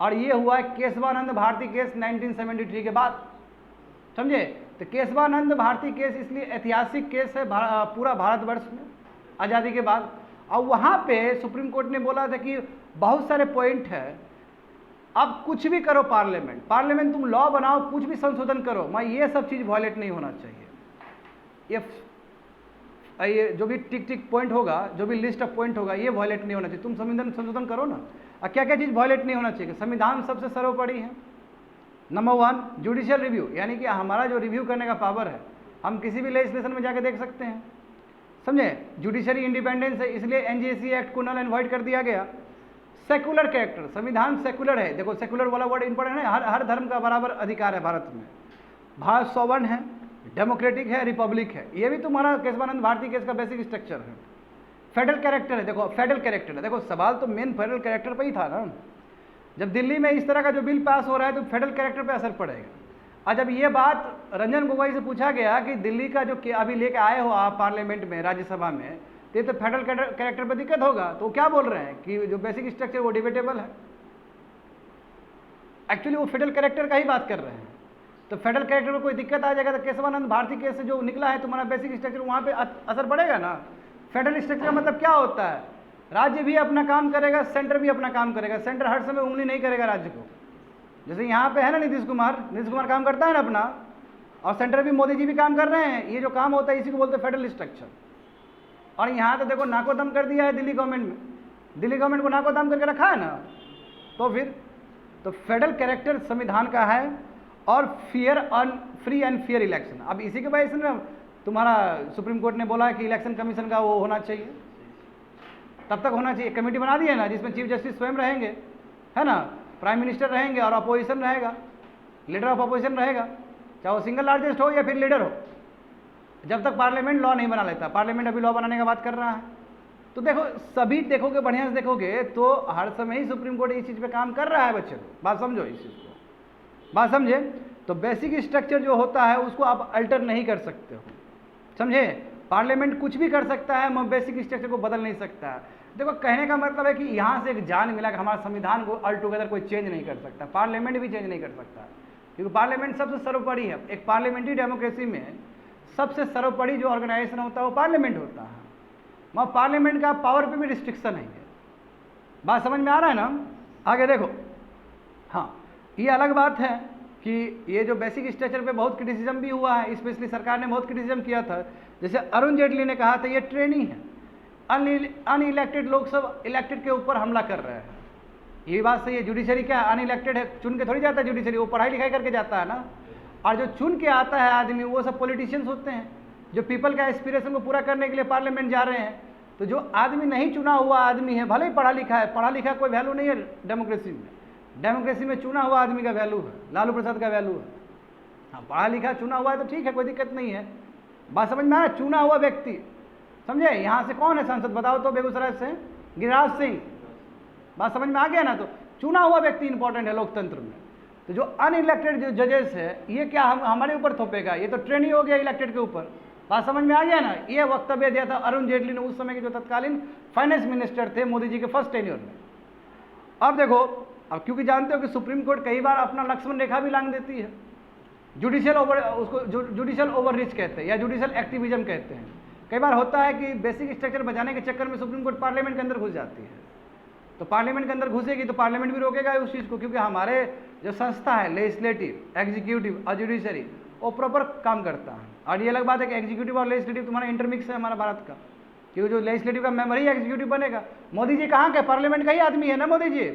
और ये हुआ है केशवानंद भारती केस 1973 के बाद। समझे? तो केशवानंद भारती केस इसलिए ऐतिहासिक केस है पूरा भारतवर्ष में आज़ादी के बाद। और वहाँ पे सुप्रीम कोर्ट ने बोला था कि बहुत सारे पॉइंट है, अब कुछ भी करो पार्लियामेंट तुम लॉ बनाओ, कुछ भी संशोधन करो, मैं ये सब चीज़ वायलेट नहीं होना चाहिए। ये जो भी टिक पॉइंट होगा, जो भी लिस्ट ऑफ पॉइंट होगा, ये वायलेट नहीं होना चाहिए। तुम संविधान संशोधन करो ना। और क्या क्या चीज़ वायलेट नहीं होना चाहिए? संविधान सबसे सर्वोपरि है। नंबर 1 जुडिशियल रिव्यू, यानी कि हमारा जो रिव्यू करने का पावर है, हम किसी भी लेजिस्लेशन में जाके देख सकते हैं। समझे? जुडिशरी इंडिपेंडेंस है, इसलिए एनजीसी एक्ट को नल एंड वॉइड कर दिया गया। सेकुलर कैरेक्टर, संविधान सेकुलर है। देखो सेकुलर वाला वर्ड इंपॉर्टेंट है, हर धर्म का बराबर अधिकार है भारत में। भारत सॉवरेन है, डेमोक्रेटिक है, रिपब्लिक है। ये भी तुम्हारा केशवानंद भारती केस का बेसिक स्ट्रक्चर है। फेडरल कैरेक्टर है, देखो फेडरल कैरेक्टर है। देखो सवाल तो मेन फेडरल कैरेक्टर पर ही था ना। जब दिल्ली में इस तरह का जो बिल पास हो रहा है तो फेडरल कैरेक्टर पे असर पड़ेगा। और जब ये बात रंजन गोगोई से पूछा गया कि दिल्ली का जो अभी लेके आए हो आप पार्लियामेंट में, राज्यसभा में, तो फेडरल कैरेक्टर पर दिक्कत होगा, तो क्या बोल रहे हैं कि जो बेसिक स्ट्रक्चर वो डिबेटेबल है। एक्चुअली वो फेडरल कैरेक्टर का ही बात कर रहे हैं। तो फेडरल कैरेक्टर में कोई दिक्कत आ जाएगा तो केशवानंद भारती केस से जो निकला है तुम्हारा बेसिक स्ट्रक्चर, वहाँ पे असर पड़ेगा ना। फेडरल स्ट्रक्चर का मतलब क्या होता है? राज्य भी अपना काम करेगा, सेंटर भी अपना काम करेगा। सेंटर हर समय उंगली नहीं करेगा राज्य को। जैसे यहाँ पे है ना नीतीश कुमार काम करता है ना अपना, और सेंटर भी मोदी जी भी काम कर रहे हैं। ये जो काम होता है इसी को बोलते हैं फेडरल स्ट्रक्चर। और यहाँ तो देखो नाकोदम कर दिया है दिल्ली गवर्नमेंट में, दिल्ली गवर्नमेंट को नाकोदम करके रखा है ना। तो फिर तो फेडरल कैरेक्टर संविधान का है और फ्री एंड फेयर इलेक्शन। अब इसी के वजह से ना तुम्हारा सुप्रीम कोर्ट ने बोला है कि इलेक्शन कमीशन का वो होना चाहिए, तब तक होना चाहिए। कमेटी बना दी है ना जिसमें चीफ जस्टिस स्वयं रहेंगे, है ना, प्राइम मिनिस्टर रहेंगे और अपोजिशन रहेगा, लीडर ऑफ अपोजिशन रहेगा, चाहे वो सिंगल लार्जेस्ट हो या फिर लीडर हो, जब तक पार्लियामेंट लॉ नहीं बना लेता। पार्लियामेंट अभी लॉ बनाने का बात कर रहा है। तो देखो सभी देखोगे, बढ़िया से देखोगे तो हर समय ही सुप्रीम कोर्ट इस चीज़ पे काम कर रहा है। बच्चे बात समझो इस चीज़ को, बात समझे? तो बेसिक स्ट्रक्चर जो होता है उसको आप अल्टर नहीं कर सकते हो। समझे? पार्लियामेंट कुछ भी कर सकता है, मगर बेसिक स्ट्रक्चर को बदल नहीं सकता है। देखो कहने का मतलब है कि यहाँ से एक जान मिला कि हमारे संविधान को ऑल टुगेदर कोई चेंज नहीं कर सकता, पार्लियामेंट भी चेंज नहीं कर सकता, क्योंकि पार्लियामेंट सबसे सर्वोपरि है। एक पार्लियामेंट्री डेमोक्रेसी में सबसे सर्वोपरि जो ऑर्गेनाइजेशन होता है वो पार्लियामेंट होता है, मगर पार्लियामेंट का पावर पे भी रिस्ट्रिक्शन है। बात समझ में आ रहा है ना? आगे देखो, हाँ ये अलग बात है कि ये जो बेसिक स्ट्रक्चर पे बहुत क्रिटिसिज्म भी हुआ है, स्पेशली सरकार ने बहुत क्रिटिसिज्म किया था। जैसे अरुण जेटली ने कहा था ये ट्रेनिंग है, अनइलेक्टेड लोग सब इलेक्टेड के ऊपर हमला कर रहे हैं। ये बात सही है। जुडिशरी क्या अनइलेक्टेड है, चुन के थोड़ी जाता है जुडिशरी, वो पढ़ाई लिखाई करके जाता है ना। और जो चुन के आता है आदमी वो सब पॉलिटिशियंस होते हैं जो पीपल का एस्पिरेशन को पूरा करने के लिए पार्लियामेंट जा रहे हैं। तो जो आदमी नहीं चुना हुआ आदमी है, भले ही पढ़ा लिखा है, पढ़ा लिखा कोई वैल्यू नहीं है डेमोक्रेसी में। डेमोक्रेसी में चुना हुआ आदमी का वैल्यू है, लालू प्रसाद का वैल्यू है। हाँ पढ़ा लिखा चुना हुआ है तो ठीक है, कोई दिक्कत नहीं है। बात समझ में आया? चुना हुआ व्यक्ति, समझे? यहाँ से कौन है सांसद बताओ तो? बेगूसराय से गिरिराज सिंह। बात समझ में आ गया ना? तो चुना हुआ व्यक्ति इंपॉर्टेंट है लोकतंत्र में। तो जो अनइलेक्टेड जो जजेस है ये क्या हमारे ऊपर थोपेगा? ये तो ट्रेनिंग हो गया इलेक्टेड के ऊपर। बात समझ में आ गया ना? ये वक्तव्य दिया था अरुण जेटली ने, उस समय के जो तत्कालीन फाइनेंस मिनिस्टर थे मोदी जी के फर्स्ट टेन्योर में। अब देखो, अब क्योंकि जानते हो कि सुप्रीम कोर्ट कई बार अपना लक्ष्मण रेखा भी लांघ देती है, जुडिशियल ओवर, उसको जुडिशियल ओवर रीच कहते हैं या जुडिशियल एक्टिविज्म कहते हैं। कई बार होता है कि बेसिक स्ट्रक्चर बचाने के चक्कर में सुप्रीम कोर्ट पार्लियामेंट के अंदर घुस जाती है, तो पार्लियामेंट के अंदर घुसेगी तो पार्लियामेंट भी रोकेगा उस चीज़ को, क्योंकि हमारे जो संस्था है लेजिस्लेटिव, एग्जीक्यूटिव और जुडिशरी, वो प्रॉपर काम करता है। और ये अलग बात है कि एग्जीक्यूटिव और लेजिस्लेटिव तुम्हारा इंटरमिक्स है हमारा भारत का, क्योंकि जो लेजिस्लेटिव का मेंबर ही एग्जीक्यूटिव बनेगा। मोदी जी कहाँ के, पार्लियामेंट का ही आदमी है ना मोदी जी,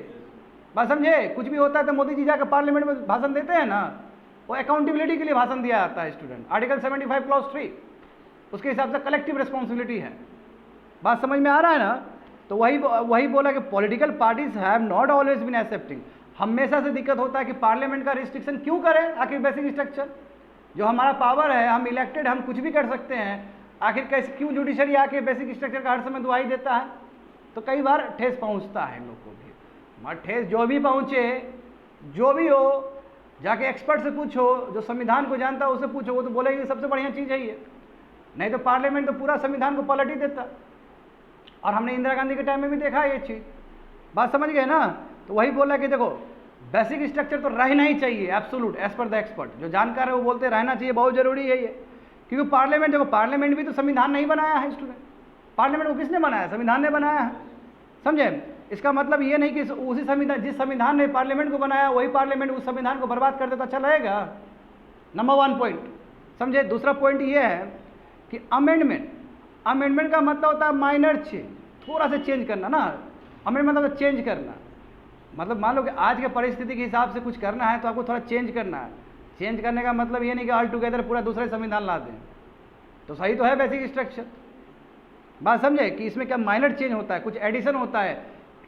बात समझे। कुछ भी होता है तो मोदी जी जाकर पार्लियामेंट में भाषण देते हैं ना, वो अकाउंटेबिलिटी के लिए भाषण दिया जाता है स्टूडेंट, आर्टिकल 75 क्लॉज 3, उसके हिसाब से कलेक्टिव रिस्पॉन्सिबिलिटी है। बात समझ में आ रहा है ना। तो वही बोला कि political parties have not always been accepting, हमेशा से दिक्कत होता है कि पार्लियामेंट का रिस्ट्रिक्शन क्यों करें। आखिर बेसिक स्ट्रक्चर जो हमारा पावर है, हम इलेक्टेड, हम कुछ भी कर सकते हैं, आखिर कैसे क्यों जुडिशरी आके बेसिक स्ट्रक्चर का हर समय दुहाई देता है। तो कई बार ठेस पहुंचता है लोग को भी, मगर ठेस जो भी पहुंचे, जो भी हो, जाके एक्सपर्ट से पूछो, जो संविधान को जानता है उससे पूछो, वो तो बोलेगी सबसे बढ़िया चीज़ है ये। नहीं तो पार्लियामेंट तो पूरा संविधान को पलट ही देता, और हमने इंदिरा गांधी के टाइम में भी देखा ये चीज़। बात समझ गए ना। तो वही बोला कि देखो बेसिक स्ट्रक्चर तो रहना ही चाहिए, absolute, as per the expert, जो जानकार है वो बोलते रहना चाहिए, बहुत जरूरी है ये। क्योंकि पार्लियामेंट, देखो पार्लियामेंट भी तो संविधान नहीं बनाया है स्टूडेंट, पार्लियामेंट को किसने बनाया, संविधान ने बनाया है, समझे। इसका मतलब ये नहीं कि उसी संविधान, जिस संविधान ने पार्लियामेंट को बनाया वही पार्लियामेंट उस संविधान को बर्बाद कर दे तो अच्छा लगेगा। नंबर 1 पॉइंट, समझे। दूसरा पॉइंट ये है कि अमेंडमेंट का मतलब होता है माइनर चेंज, थोड़ा सा चेंज करना ना। अमेंडमेंट मतलब चेंज करना, मतलब मान लो कि आज के परिस्थिति के हिसाब से कुछ करना है तो आपको थोड़ा चेंज करना है। चेंज करने का मतलब ये नहीं कि ऑल टुगेदर पूरा दूसरा संविधान ला दें, तो सही तो है बेसिक स्ट्रक्चर। बात समझे कि इसमें क्या माइनर चेंज होता है, कुछ एडिशन होता है,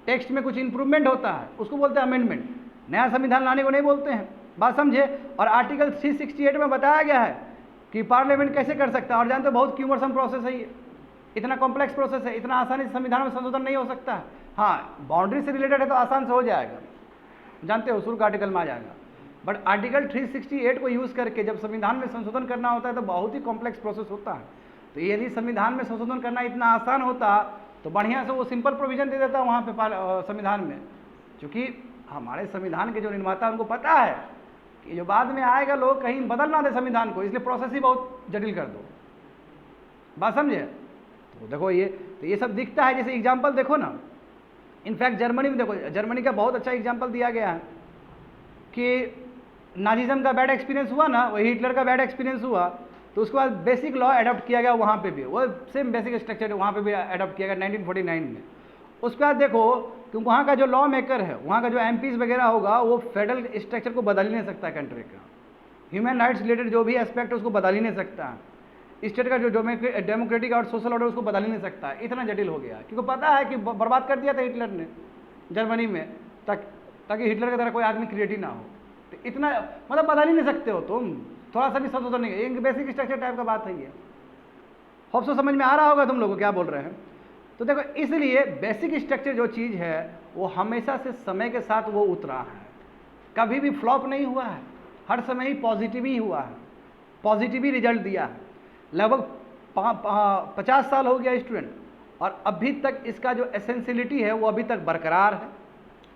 टेक्स्ट में कुछ इंप्रूवमेंट होता है, उसको बोलते हैं अमेंडमेंट। नया संविधान लाने को नहीं बोलते हैं, बात समझे। और आर्टिकल 368 में बताया गया है कि पार्लियामेंट कैसे कर सकता है, और जानते हो बहुत क्यूमरसम प्रोसेस है ये, इतना कॉम्प्लेक्स प्रोसेस है, इतना आसानी से संविधान में संशोधन नहीं हो सकता है। हाँ, बाउंड्री से रिलेटेड है तो आसान से हो जाएगा, जानते हो, शुरू का आर्टिकल में आ जाएगा। बट आर्टिकल 368 को यूज़ करके जब संविधान में संशोधन करना होता है तो बहुत ही कॉम्प्लेक्स प्रोसेस होता है। तो यदि संविधान में संशोधन करना इतना आसान होता तो बढ़िया से वो सिंपल प्रोविजन दे देता वहाँ पे संविधान में, क्योंकि हमारे संविधान के जो निर्माता उनको पता है कि जो बाद में आएगा लोग कहीं बदल ना दे संविधान को, इसलिए प्रोसेस ही बहुत जटिल कर दो। बात समझे। तो देखो ये सब दिखता है। जैसे एग्जाम्पल देखो ना, इनफैक्ट जर्मनी में देखो, जर्मनी का बहुत अच्छा एग्जाम्पल दिया गया है कि नाजिज्म का बैड एक्सपीरियंस हुआ ना, वही हिटलर का बैड एक्सपीरियंस हुआ, तो उसके बाद बेसिक लॉ अडॉप्ट किया गया वहाँ पे भी, वो सेम बेसिक स्ट्रक्चर वहाँ पे भी अडॉप्ट किया गया 1949 में। उसके बाद देखो कि वहाँ का जो लॉ मेकर है, वहाँ का जो MPs वगैरह होगा, वो फेडरल स्ट्रक्चर को बदल ही नहीं सकता कंट्री का, ह्यूमन राइट्स रिलेटेड जो भी एस्पेक्ट है उसको बदल ही नहीं सकता है, स्टेट का जो डेमोक्रेटिक और सोशल ऑर्डर उसको बदल ही नहीं सकता है। इतना जटिल हो गया, क्योंकि पता है कि बर्बाद कर दिया था हिटलर ने जर्मनी में, ताकि हिटलर की तरह कोई आदमी क्रिएट ही ना हो। तो इतना मतलब बदल ही नहीं सकते हो तुम, थोड़ा सा भी संशोधन नहीं है। एक बेसिक स्ट्रक्चर टाइप का बात है ये। होप सो समझ में आ रहा होगा तुम लोगों को क्या बोल रहे हैं। तो देखो, इसलिए बेसिक स्ट्रक्चर जो चीज़ है वो हमेशा से समय के साथ वो उतरा है, कभी भी फ्लॉप नहीं हुआ है, हर समय ही पॉजिटिव ही हुआ है, पॉजिटिव ही रिजल्ट दिया है। लगभग 50 साल हो गया स्टूडेंट, और अभी तक इसका जो एसेंशियलिटी है वो अभी तक बरकरार है।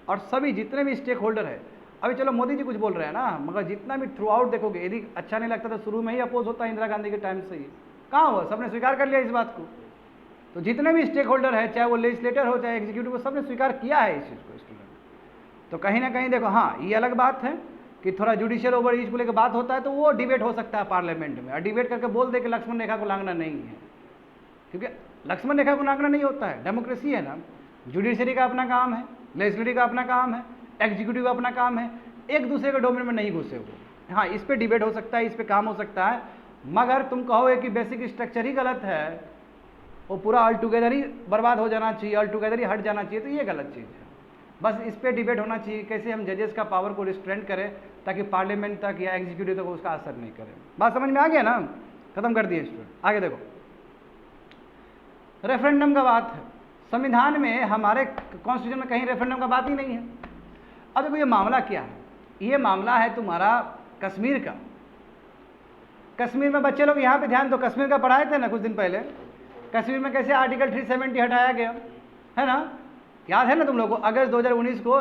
और सभी जितने भी स्टेक होल्डर है, अभी चलो मोदी जी कुछ बोल रहे हैं ना, मगर जितना भी थ्रू आउट देखोगे, यदि अच्छा नहीं लगता तो शुरू में ही अपोज होता है इंदिरा गांधी के टाइम से ही, कहाँ हुआ, सबने स्वीकार कर लिया इस बात को। तो जितने भी स्टेक होल्डर है, चाहे वो लेजिस्लेटर हो चाहे एग्जीक्यूटिव हो, सबने स्वीकार किया है इस चीज़ को स्टूडेंट। तो कहीं ना कहीं देखो, हाँ ये अलग बात है कि थोड़ा जुडिशियल ओवर रीच को लेकर बात होता है तो वो डिबेट हो सकता है पार्लियामेंट में, और डिबेट करके बोल दे कि लक्ष्मण रेखा को लांघना नहीं है, क्योंकि लक्ष्मण रेखा को लांघना नहीं होता है। डेमोक्रेसी है ना, जुडिशरी का अपना काम है, लेजिस्लेटिव का अपना काम है, एग्जीक्यूटिव का अपना काम है, एक दूसरे के डोमेन में नहीं घुसे हो। हाँ, इस पर डिबेट हो सकता है, इस पर काम हो सकता है, मगर तुम कहोगे कि बेसिक स्ट्रक्चर ही गलत है, वो पूरा ऑल टुगेदर ही बर्बाद हो जाना चाहिए, ऑल टुगेदर ही हट जाना चाहिए, तो ये गलत चीज़ है। बस इस पर डिबेट होना चाहिए, कैसे हम जजेस का पावर को रिस्ट्रेंट करें ताकि पार्लियामेंट तक या एग्जीक्यूटिव तक उसका असर नहीं करे। बात समझ में आ गया ना, खत्म कर दिए स्टूडेंट। आगे देखो, रेफरेंडम का बात है। संविधान में, हमारे कॉन्स्टिट्यूशन में कहीं रेफरेंडम का बात ही नहीं है। अब देखो ये मामला क्या है, ये मामला है तुम्हारा कश्मीर का। कश्मीर में बच्चे लोग यहाँ पे ध्यान दो, कश्मीर का पढ़ाए थे ना कुछ दिन पहले, कश्मीर में कैसे आर्टिकल 370 हटाया गया है ना, याद है ना तुम लोगों को, अगस्त 2019 को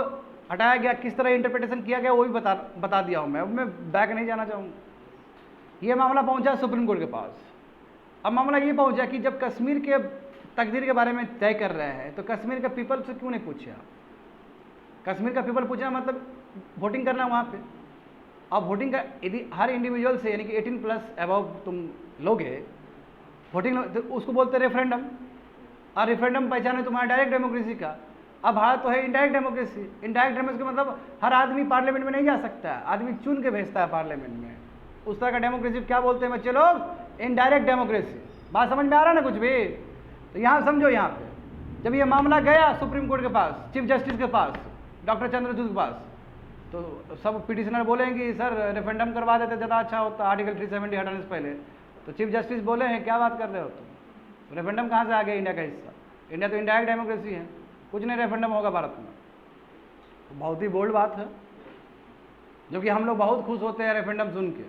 हटाया गया, किस तरह इंटरप्रिटेशन किया गया वो भी बता दिया हूँ मैं बैक नहीं जाना चाहूँगा। ये मामला पहुँचा सुप्रीम कोर्ट के पास। अब मामला ये पहुँचा कि जब कश्मीर के तकदीर के बारे में तय कर रहे हैं तो कश्मीर के पीपल से क्यों नहीं पूछा? कश्मीर का पीपल पूछा मतलब वोटिंग करना वहाँ पे। अब वोटिंग का यदि हर इंडिविजुअल से यानी कि 18+ अबव तुम लोगे वोटिंग, तो उसको बोलते रेफरेंडम। और रेफरेंडम पहचान है तुम्हारा डायरेक्ट डेमोक्रेसी का। अब भारत तो है इनडायरेक्ट डेमोक्रेसी। इनडायरेक्ट डेमोक्रेसी का मतलब हर आदमी पार्लियामेंट में नहीं जा सकता है, आदमी चुन के भेजता है पार्लियामेंट में। उस तरह का डेमोक्रेसी क्या बोलते हैं बच्चे लोग? Indirect democracy. बात समझ में आ रहा है ना कुछ भी? तो यहाँ समझो, यहाँ पे जब ये मामला गया सुप्रीम कोर्ट के पास, चीफ जस्टिस के पास, डॉक्टर चंद्रचूड़ के पास, तो सब पिटिशनर बोलेंगे सर रेफरेंडम करवा देते ज़्यादा अच्छा होता आर्टिकल 370 हटाने से पहले। तो चीफ जस्टिस बोले हैं क्या बात कर रहे हो तुम, रेफरेंडम कहाँ से आ गया इंडिया का हिस्सा? इंडिया तो इनडायरेक्ट डेमोक्रेसी है, कुछ नहीं रेफरेंडम होगा भारत में। तो बहुत ही बोल्ड बात है, जो कि हम लोग बहुत खुश होते हैं रेफरेंडम सुन के।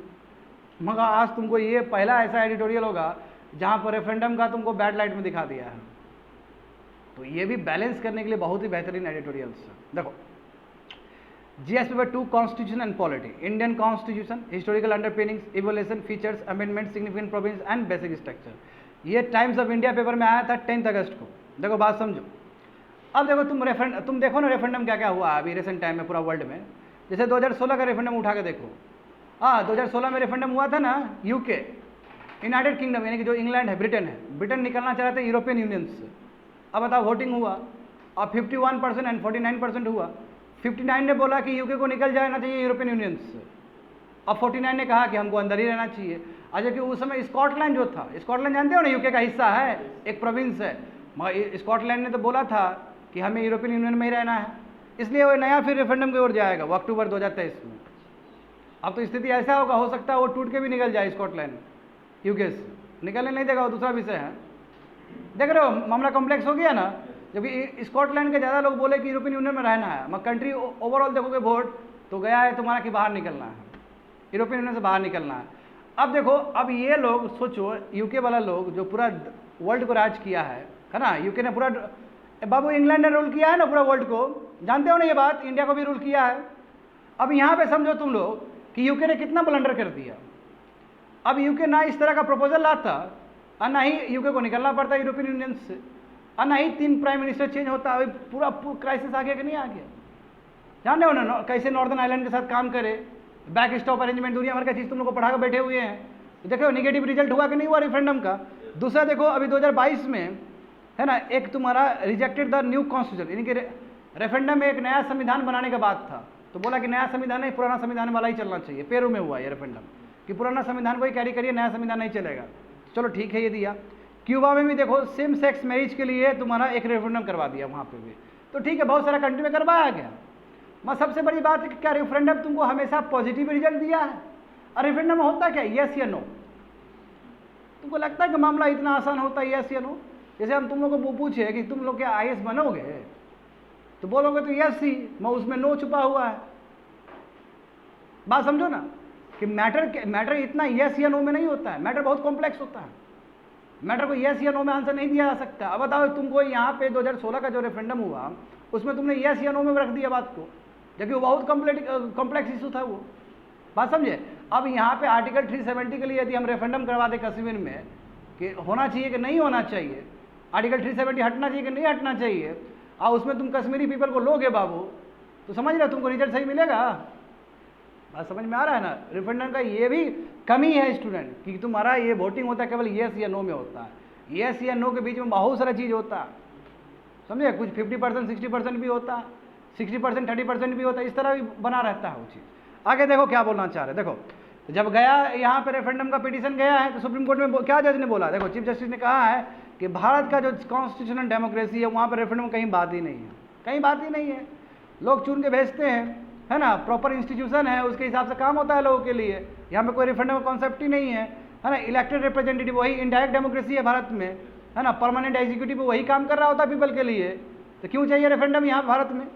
मगर आज तुमको ये पहला ऐसा एडिटोरियल होगा जहाँ पर रेफरेंडम का तुमको बैड लाइट में दिखा दिया है। तो ये भी बैलेंस करने के लिए बहुत ही बेहतरीन एडिटोरियल्स है। देखो GS paper 2 constitution and polity, Indian constitution, historical underpinnings, evolution, features, amendment, significant provisions and basic structure. ये टाइम्स ऑफ इंडिया पेपर में आया था 10 अगस्त को। देखो बात समझो। अब देखो तुम देखो ना रेफरेंडम क्या क्या हुआ अभी रिसेंट टाइम में पूरा वर्ल्ड में। जैसे 2016 का रेफरेंडम उठा के देखो। 2016 में रेफरेंडम हुआ था ना यूके, यूनाइटेड किंगडम, यानी कि जो इंग्लैंड है, ब्रिटेन है, ब्रिटेन निकलना चाह रहे थे यूरोपियन यूनियन से। अब बताओ वोटिंग हुआ और 51% एंड 49% हुआ। 59 ने बोला कि यूके को निकल जाना चाहिए यूरोपियन यूनियन से, और 49 ने कहा कि हमको अंदर ही रहना चाहिए। और जबकि उस समय स्कॉटलैंड जो था, स्कॉटलैंड जानते हो ना यूके का हिस्सा है, एक प्रोविंस है, मगर स्कॉटलैंड ने तो बोला था कि हमें यूरोपियन यूनियन में ही रहना है, इसलिए वो नया फिर रेफरेंडम की ओर जाएगा वो अक्टूबर 2023 में। अब तो स्थिति ऐसा होगा, हो सकता है वो टूट के भी निकल जाए स्कॉटलैंड यूके से, निकलने नहीं देगा, वो दूसरा विषय है। देख रहे हो मामला कॉम्प्लेक्स हो गया ना। जबकि स्कॉटलैंड के ज़्यादा लोग बोले कि यूरोपियन यूनियन में रहना है, मगर कंट्री ओवरऑल देखोगे वोट तो गया है तुम्हारा कि बाहर निकलना है, यूरोपियन यूनियन से बाहर निकलना है। अब देखो, अब ये लोग सोचो, यूके वाला लोग जो पूरा वर्ल्ड को राज किया है ना, यूके ने पूरा, बाबू इंग्लैंड ने रूल किया है ना पूरा वर्ल्ड को, जानते हो ना ये बात, इंडिया को भी रूल किया है। अब यहाँ पे समझो तुम लोग कि यूके ने कितना ब्लंडर कर दिया। अब यूके ना इस तरह का प्रपोजल लाता और ना ही यूके को निकलना पड़ता यूरोपियन यूनियन से, और ना ही 3 प्राइम मिनिस्टर चेंज होता। अभी पूरा क्राइसिस आ गया कि नहीं आ गया? जान रहे हो ना कैसे नॉर्दर्न आयरलैंड के साथ काम करे, बैक स्टॉप अरेंजमेंट, दुनिया भर का चीज़ तुम लोग को पढ़ा कर बैठे हुए हैं। देखो निगेटिव रिजल्ट हुआ कि नहीं हुआ रेफरेंडम का। दूसरा देखो अभी 2022 में है ना, एक तुम्हारा रिजेक्टेड द न्यू कॉन्स्टिट्यूशन, यानी कि रेफरेंडम में एक नया संविधान बनाने का बात था, तो बोला कि नया संविधान नहीं, पुराना संविधान वाला ही चलना चाहिए। पेरू में हुआ ये रेफरेंडम कि पुराना संविधान को ही कैरी करिए, नया संविधान नहीं चलेगा। चलो ठीक है, ये दिया। क्यूबा में भी देखो सेम सेक्स मैरिज के लिए तुम्हारा एक रेफरेंडम करवा दिया वहाँ पे भी, तो ठीक है, बहुत सारा कंट्री में करवाया गया। मगर सबसे बड़ी बात है कि क्या रेफरेंडम तुमको हमेशा पॉजिटिव रिजल्ट दिया है? और रेफरेंडम होता क्या, यस या नो? तुमको लगता है कि मामला इतना आसान होता है यस या नो? जैसे हम तुम लोग को पूछे कि तुम लोग क्या IAS बनोगे, तो बोलोगे तो यस ही, मगर उसमें नो छुपा हुआ है। बात समझो ना कि मैटर इतना यस या नो में नहीं होता है, मैटर बहुत कॉम्प्लेक्स होता है। मैटर को यस या नो में आंसर नहीं दिया जा सकता। अब बताओ तुमको यहाँ पे 2016 का जो रेफरेंडम हुआ उसमें तुमने यस या नो में रख दिया बात को, जबकि वो बहुत कॉम्प्लेक्स इशू था वो। बात समझे? अब यहाँ पे आर्टिकल 370 के लिए यदि हम रेफरेंडम करवा दें कश्मीर में कि होना चाहिए कि नहीं होना चाहिए, आर्टिकल 370 हटना चाहिए कि नहीं हटना चाहिए, और उसमें तुम कश्मीरी पीपल को लोगे बाबू, तो समझ रहे हो तुमको रिजल्ट सही मिलेगा? बात समझ में आ रहा है ना? रेफरेंडम का ये भी कमी है स्टूडेंट कि तुम्हारा ये वोटिंग होता है केवल येस या नो में होता है। येस या नो के बीच में बहुत सारा चीज़ होता है, समझे? कुछ 50% 60% भी होता है, 60% 30% भी होता है, इस तरह भी बना रहता है वो चीज़। आगे देखो क्या बोलना चाह रहे। देखो जब गया यहाँ पे रेफरेंडम का पिटीशन गया है तो सुप्रीम कोर्ट में क्या जज ने बोला, देखो चीफ जस्टिस ने कहा है कि भारत का जो कॉन्स्टिट्यूशनल डेमोक्रेसी है वहाँ पर रेफरेंडम कहीं बात ही नहीं है, कहीं बात ही नहीं है। लोग चुन के भेजते हैं, है ना, प्रॉपर इंस्टीट्यूशन है, उसके हिसाब से काम होता है लोगों के लिए। यहाँ पे कोई रेफरेंडम का कॉन्सेप्ट ही नहीं है ना। इलेक्टेड रिप्रेजेंटेटिव वही इनडायरेक्ट डेमोक्रेसी है भारत में, है ना, परमानेंट एग्जीक्यूटिव वही काम कर रहा होता है पीपल के लिए, तो क्यों चाहिए रेफरेंडम यहाँ भारत में?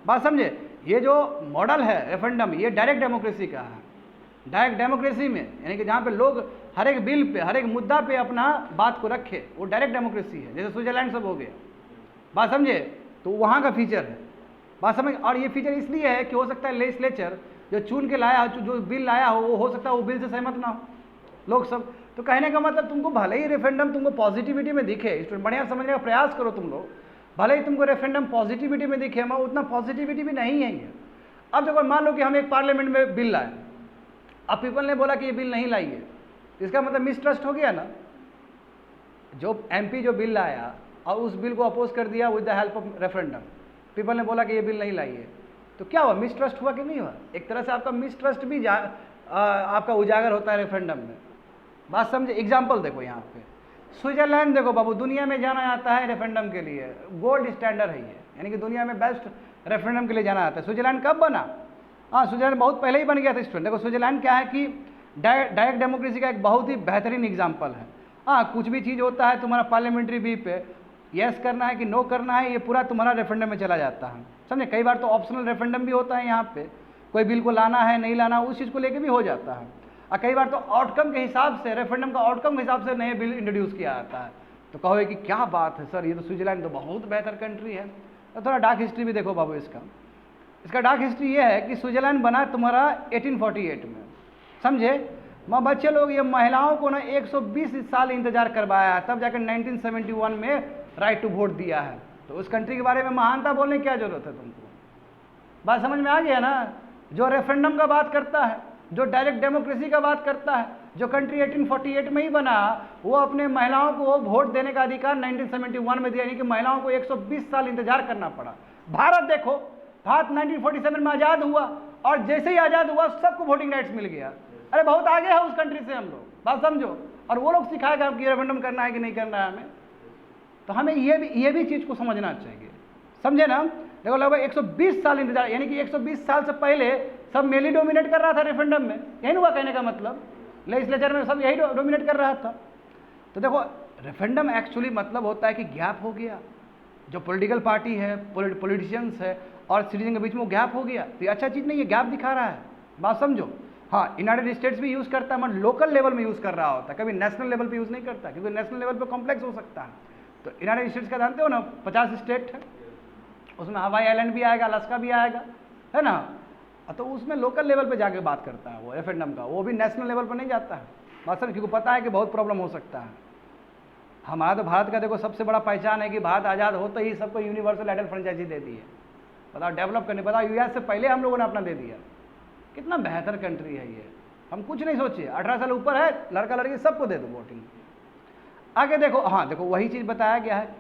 बात समझे? ये जो मॉडल है रेफरेंडम, ये डायरेक्ट डेमोक्रेसी का है। डायरेक्ट डेमोक्रेसी में यानी कि जहाँ पे लोग हर एक बिल पे, हर एक मुद्दा पे अपना बात को रखे, वो डायरेक्ट डेमोक्रेसी है, जैसे स्विट्जरलैंड सब हो गया। बात समझे? तो वहाँ का फीचर है, बात समझ। और ये फीचर इसलिए है कि हो सकता है लेजिस्लेचर जो चुन के लाया हो, जो बिल लाया हो सकता है वो बिल से सहमत ना हो लोग सब। तो कहने का मतलब तुमको भले ही रेफरेंडम तुमको पॉजिटिविटी में दिखे, स्टूडेंट बढ़िया समझने का प्रयास करो तुम लोग, भले ही तुमको रेफरेंडम पॉजिटिविटी में दिखे, मगर उतना पॉजिटिविटी भी नहीं है ये। अब देखो मान लो कि हम एक पार्लियामेंट में बिल लाए, अब पीपल ने बोला कि ये बिल नहीं लाइए, इसका मतलब मिसट्रस्ट हो गया ना। जो एमपी जो बिल लाया और उस बिल को अपोज कर दिया with the help of referendum, people ने बोला कि ये बिल नहीं लाइए, तो क्या हुआ, मिसट्रस्ट हुआ कि नहीं हुआ? एक तरह से आपका मिसट्रस्ट भी आपका उजागर होता है रेफरेंडम में, बात समझे। एग्जाम्पल देखो यहाँ पे स्विट्जरलैंड देखो बाबू, दुनिया में जाना जाता है रेफरेंडम के लिए, गोल्ड स्टैंडर्ड है ये, यानी कि दुनिया में बेस्ट रेफरेंडम के लिए जाना जाता है। स्विट्जरलैंड कब बना? हाँ, स्विट्जरलैंड बहुत पहले ही बन गया था स्टूडेंट। देखो स्विट्जरलैंड क्या है कि डायरेक्ट डेमोक्रेसी का एक बहुत ही बेहतरीन एग्जाम्पल है। हाँ, कुछ भी चीज़ होता है तुम्हारा पार्लियामेंट्री बी पे यस करना है कि नो करना है, ये पूरा तुम्हारा रेफरेंडम में चला जाता है, समझे। कई बार तो ऑप्शनल रेफरेंडम भी होता है यहाँ पे, कोई बिल को लाना है नहीं लाना उस चीज़ को लेकर भी हो जाता है। और कई बार तो आउटकम के हिसाब से, रेफरेंडम का आउटकम के हिसाब से नए बिल इंट्रोड्यूस किया जाता है। तो कहोगे कि क्या बात है सर, ये तो स्विट्जरलैंड तो बहुत बेहतर कंट्री है। तो थोड़ा डार्क हिस्ट्री भी देखो बाबू इसका डार्क हिस्ट्री ये है कि स्विट्जरलैंड बना तुम्हारा 1848 में, समझे। माँ बच्चे लोग, ये महिलाओं को ना 120 साल इंतजार करवाया है, तब जाकर 1971 में राइट टू वोट दिया है। तो उस कंट्री के बारे में महानता बोलने की क्या जरूरत है तुमको, बात समझ में आ गया ना। जो रेफरेंडम का बात करता है, जो डायरेक्ट डेमोक्रेसी का बात करता है, जो कंट्री 1848 में ही बना, वो अपने महिलाओं को वोट देने का अधिकार 1971 में दिया, यानी कि महिलाओं को 120 साल इंतजार करना पड़ा। भारत देखो, भारत 1947 में आज़ाद हुआ और जैसे ही आज़ाद हुआ सबको वोटिंग राइट्स मिल गया। अरे बहुत आगे है उस कंट्री से हम लोग, बात समझो। और वो लोग सिखाएगा कि रेफरेंडम करना है कि नहीं करना है हमें। तो हमें ये भी चीज़ को समझना चाहिए, समझे ना। देखो लगभग 120 साल इंतजार, यानी कि 120 साल से पहले सब मेल ही डोमिनेट कर रहा था रेफरेंडम में, यही हुआ कहने का मतलब, लेजिस्लेचर में सब यही डोमिनेट कर रहा था। तो देखो रेफरेंडम एक्चुअली मतलब होता है कि गैप हो गया, जो पॉलिटिकल पार्टी है, पॉलिटिशियंस है और सिटीजन के बीच में वो गैप हो गया। तो ये अच्छा चीज़ नहीं है, गैप दिखा रहा है, बात समझो। हाँ, यूनाइटेड स्टेट्स भी यूज़ करता है, मगर लोकल लेवल में यूज़ कर रहा होता है, कभी नेशनल लेवल पे यूज़ नहीं करता, क्योंकि नेशनल लेवल पे कॉम्प्लेक्स हो सकता है। तो यूनाइटेड स्टेट्स का जानते हो ना, 50 स्टेट है, उसमें हवाई आइलैंड भी आएगा, अलास्का भी आएगा, है ना। तो उसमें लोकल लेवल पे जाके बात करता है वो रेफरेंडम का, वो भी नेशनल लेवल पर नहीं जाता है, बात समझ, क्योंकि पता है कि बहुत प्रॉब्लम हो सकता है। हमारा तो भारत का देखो सबसे बड़ा पहचान है कि भारत आज़ाद होते ही सबको यूनिवर्सल एडल्ट फ्रेंचाइजी दे दी है, बताओ डेवलप करने, बताओ यूएस से पहले हम लोगों ने अपना दे दिया। कितना बेहतर कंट्री है ये, हम कुछ नहीं सोचे, 18 साल ऊपर है, लड़का लड़की सबको दे दो वोटिंग। आगे देखो, हाँ देखो वही चीज़ बताया गया है,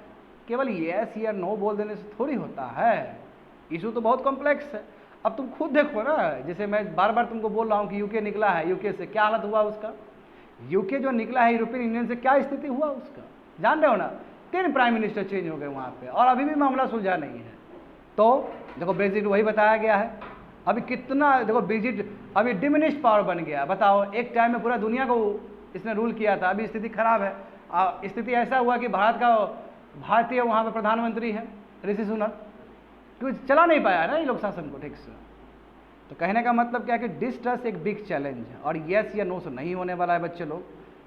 केवल येस या नो बोल देने से थोड़ी होता है, इशू तो बहुत कॉम्प्लेक्स है। अब तुम खुद देखो ना, जैसे मैं बार बार तुमको बोल रहा हूँ कि यूके निकला है, यूके से क्या हालत हुआ उसका, यूके जो निकला है यूरोपियन यूनियन से क्या स्थिति हुआ उसका, जान रहे हो ना। 3 प्राइम मिनिस्टर चेंज हो गए वहाँ पे और अभी भी मामला सुलझा नहीं है। तो देखो ब्रेक्जिट वही बताया गया है, अभी कितना देखो ब्रेक्जिट अभी डिमिनिश्ड पावर बन गया, बताओ एक टाइम में पूरा दुनिया को इसने रूल किया था, अभी स्थिति खराब है। स्थिति ऐसा हुआ कि भारतीय वहाँ पे प्रधानमंत्री है ऋषि सुनक, क्योंकि चला नहीं पाया ना ये लोग शासन को ठीक से। तो कहने का मतलब क्या है कि डिस्ट्रस्ट एक बिग चैलेंज है और येस या नो से नहीं होने वाला है बच्चे लोग,